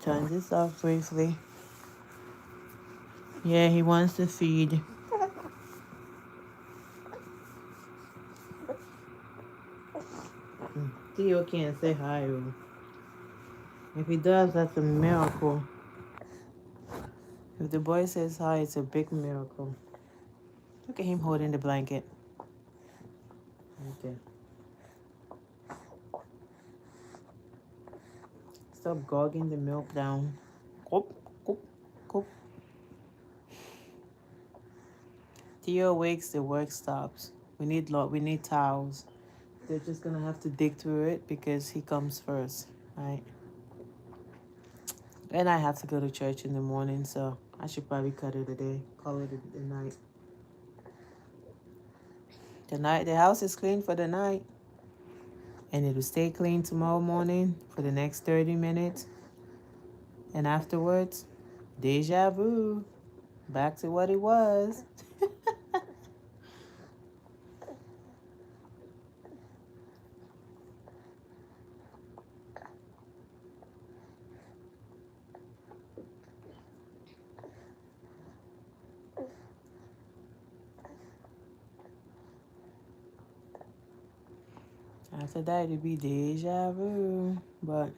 A: Turn this off briefly. Yeah, he wants to feed. Theo can't say hi. If he does, that's a miracle. If the boy says hi, it's a big miracle. Look at him holding the blanket. Okay. Stop gogging the milk down. Coop, coop, coop. Theo wakes, the work stops. We need towels. They're just gonna have to dig through it because he comes first, right? And I have to go to church in the morning, so I should probably cut it a day. Call it a night. The house is clean for the night. And it will stay clean tomorrow morning for the next 30 minutes. And afterwards, deja vu. Back to what it was. After that, it'll be deja vu. But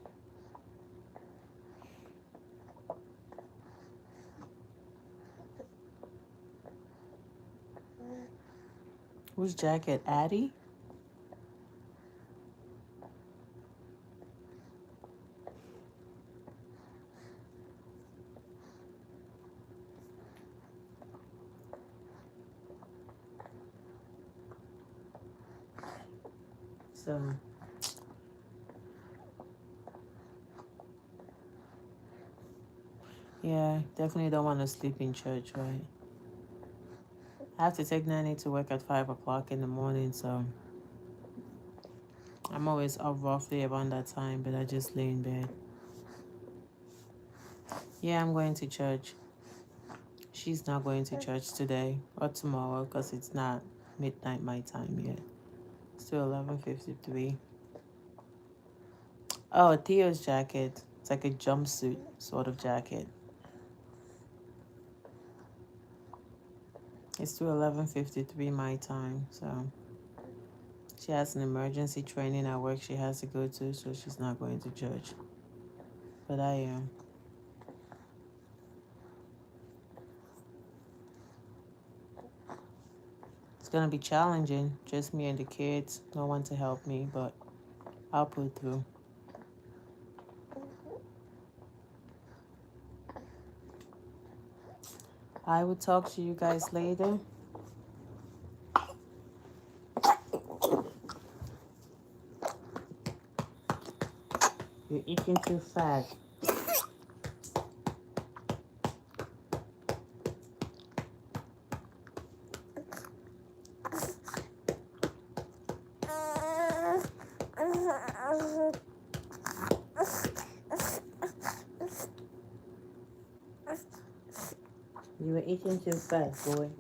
A: whose jacket? Addie? So, yeah, definitely don't want to sleep in church, right? I have to take Nanny to work at 5 o'clock in the morning, so I'm always up roughly around that time, but I just lay in bed. Yeah, I'm going to church. She's not going to church today or tomorrow because it's not midnight my time yet. It's still 11:53. Oh, Theo's jacket. It's like a jumpsuit sort of jacket. It's still 11:53 my time, so she has an emergency training at work she has to go to, so she's not going to church. But I am. It's gonna be challenging, just me and the kids, no one to help me, but I'll pull through. I will talk to you guys later. You're eating too fast. You were eating too fast, boy.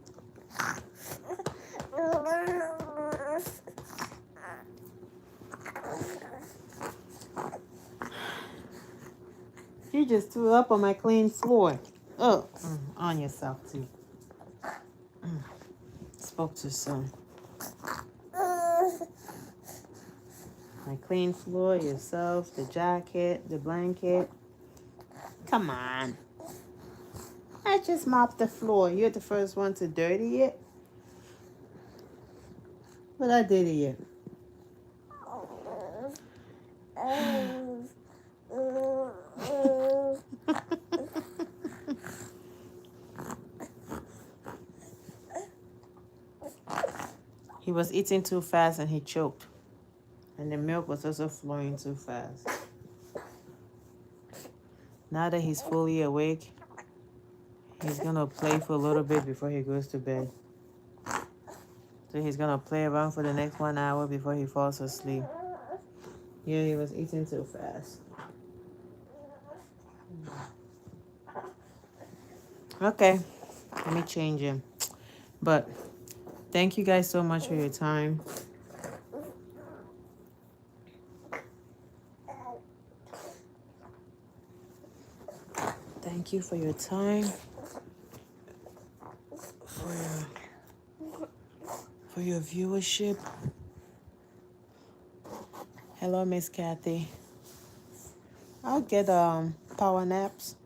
A: You just threw up on my clean floor. Oh, on yourself too. Spoke too soon. My clean floor, yourself, the jacket, the blanket. Come on. I just mopped the floor. You're the first one to dirty it. But I did it. He was eating too fast and he choked. And the milk was also flowing too fast. Now that he's fully awake, he's going to play for a little bit before he goes to bed. So he's going to play around for the next 1 hour before he falls asleep. Yeah, he was eating too fast. Okay, let me change him. But thank you guys so much for your time. Thank you for your time. For your viewership. Hello, Miss Kathy. I'll get power naps.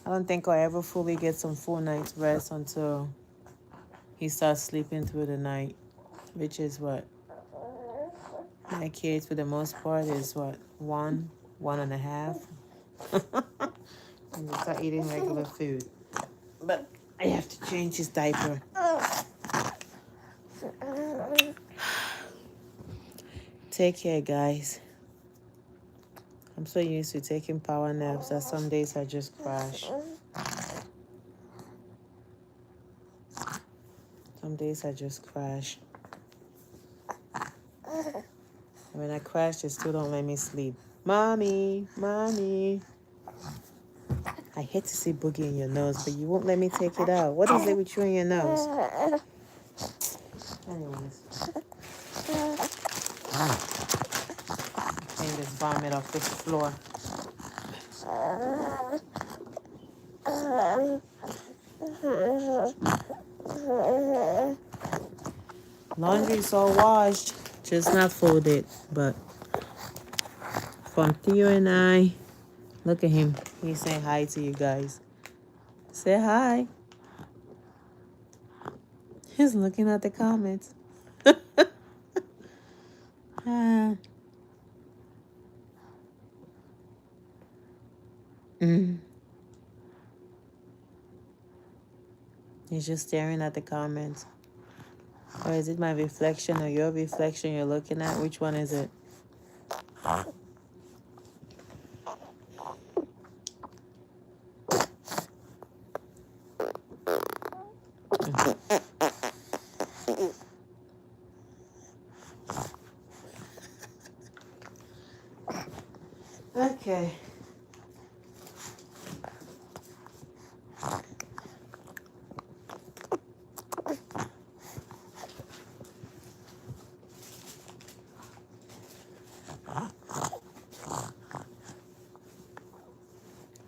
A: I don't think I'll ever fully get some full night's rest until he starts sleeping through the night, which is what my kids, for the most part, is what, 1.5. And they start eating regular food. But I have to change his diaper. Take care, guys. I'm so used to taking power naps that some days I just crash. Some days I just crash. And when I crash, they still don't let me sleep. Mommy, mommy. I hate to see boogie in your nose, but you won't let me take it out. What is it with you and your nose? Anyways. Clean this vomit off this floor. Laundry is all washed. Just not folded, but from Theo and I. Look at him. He's saying hi to you guys. Say hi. He's looking at the comments. Ah. Mm. He's just staring at the comments. Or is it my reflection or your reflection you're looking at? Which one is it? Okay.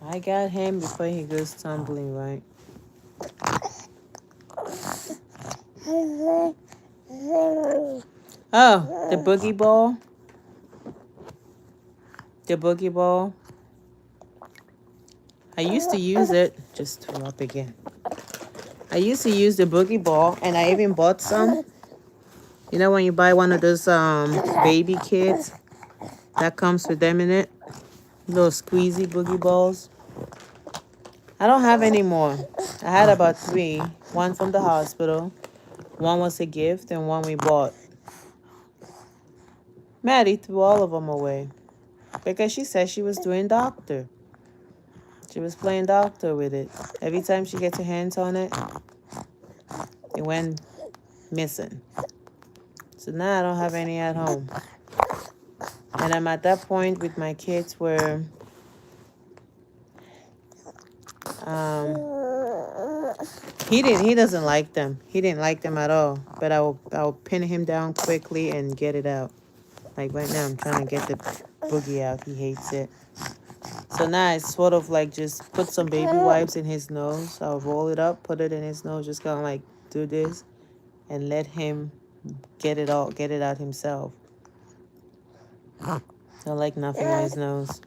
A: I got him before he goes tumbling, right? Oh, the boogie ball. The boogie ball. I used to use it. Just threw up again. I used to use the boogie ball, and I even bought some. You know when you buy one of those baby kits that comes with them in it? Those squeezy boogie balls. I don't have any more. I had about 3. One from the hospital. One was a gift, and one we bought. Maddie threw all of them away because she said she was doing doctor. She was playing doctor with it. Every time she gets her hands on it, it went missing. So now I don't have any at home. And I'm at that point with my kids where he doesn't like them. He didn't like them at all. But I'll pin him down quickly and get it out. Like right now I'm trying to get the boogie out. He hates it. So now it's sort of like just put some baby wipes in his nose. I'll roll it up, put it in his nose, just kind of like do this and let him get it out himself. Don't like nothing on his nose.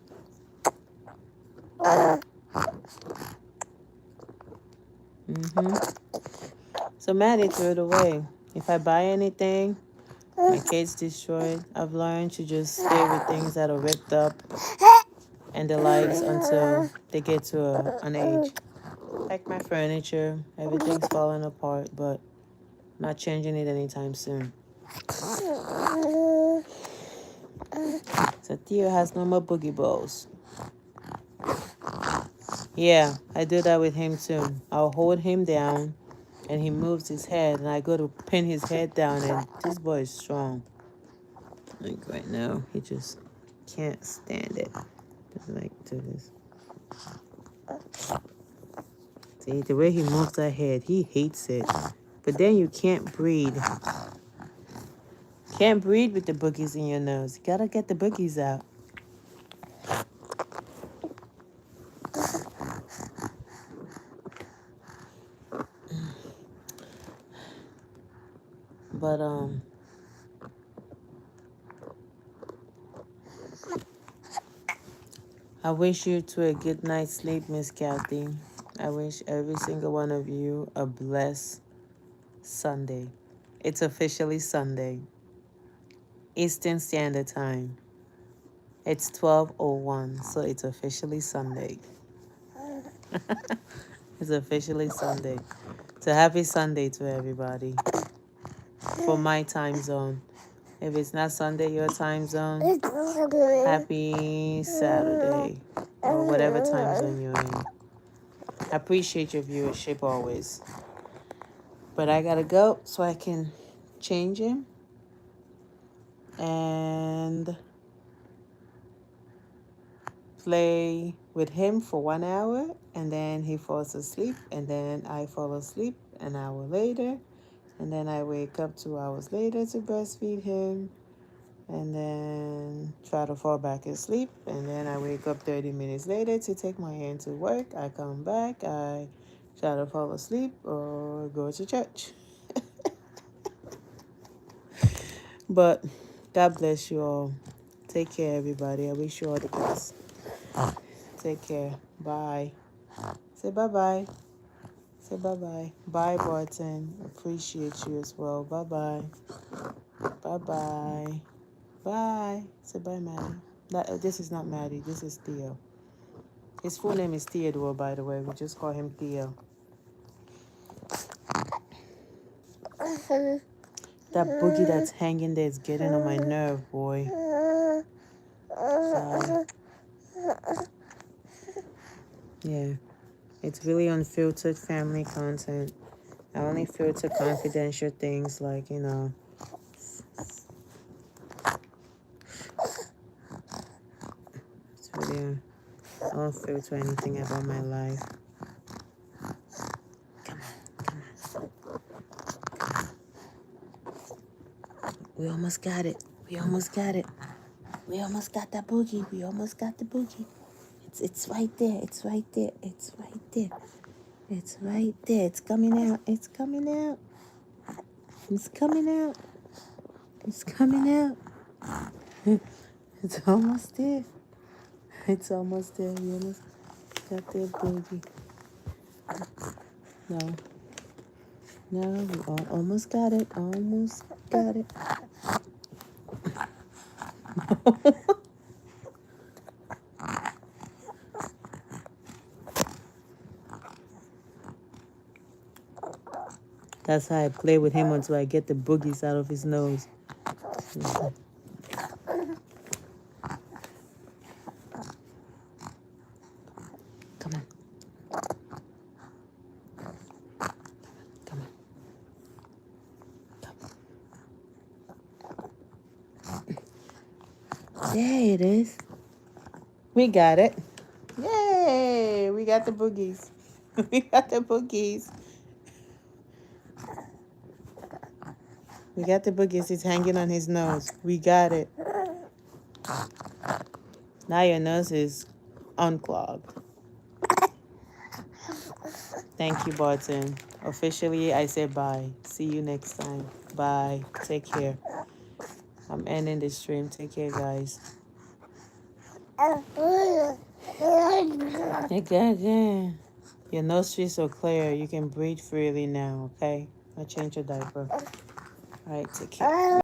A: So Maddie threw it away. If I buy anything, my kids destroy it. I've learned to just stay with things that are ripped up and the likes until they get to an age. Like my furniture, everything's falling apart, but I'm not changing it anytime soon. So Theo has no more boogie balls. Yeah, I do that with him too. I'll hold him down and he moves his head and I go to pin his head down and this boy is strong. Like right now, he just can't stand it. Just like do this. See, the way he moves that head, he hates it. But then you can't breathe. Can't breathe with the boogies in your nose. You gotta get the boogies out. But I wish you two a good night's sleep, Miss Kathy. I wish every single one of you a blessed Sunday. It's officially Sunday. Eastern Standard Time. It's 12:01, so it's officially Sunday. It's officially Sunday. So happy Sunday to everybody. For my time zone. If it's not Sunday, your time zone, happy Saturday. Or whatever time zone you're in. I appreciate your viewership always. But I gotta go so I can change him. And play with him for 1 hour. And then he falls asleep. And then I fall asleep an hour later. And then I wake up 2 hours later to breastfeed him. And then try to fall back asleep. And then I wake up 30 minutes later to take my hand to work. I come back. I try to fall asleep or go to church. But God bless you all. Take care, everybody. I wish you all the best. Take care. Bye. Say bye-bye. Say bye-bye. Bye, Barton. Appreciate you as well. Bye-bye. Bye-bye. Bye. Say bye, Maddie. This is not Maddie. This is Theo. His full name is Theodore, by the way. We just call him Theo. That boogie that's hanging there is getting on my nerve, boy. Bye. Yeah. It's really unfiltered family content. I only filter confidential things like, you know. It's really, I don't filter anything about my life. Come on. We almost got it. We almost got that boogie. We almost got the boogie. It's right there. It's right there. It's right there. It's right there. It's coming out. It's coming out. It's coming out. It's coming out. It's almost there. It's almost there. You almost got that boogie. No. No, we almost got it. Almost got it. That's how I play with him until I get the boogies out of his nose. Come on. Come on. There it is. We got it. Yay! We got the boogies. We got the boogies. We got the boogies. It's hanging on his nose. We got it. Now your nose is unclogged. Thank you, Barton. Officially, I say bye. See you next time. Bye. Take care. I'm ending the stream. Take care, guys. Yeah. Your nostrils are clear. You can breathe freely now, okay? I'll change your diaper. All right, take care.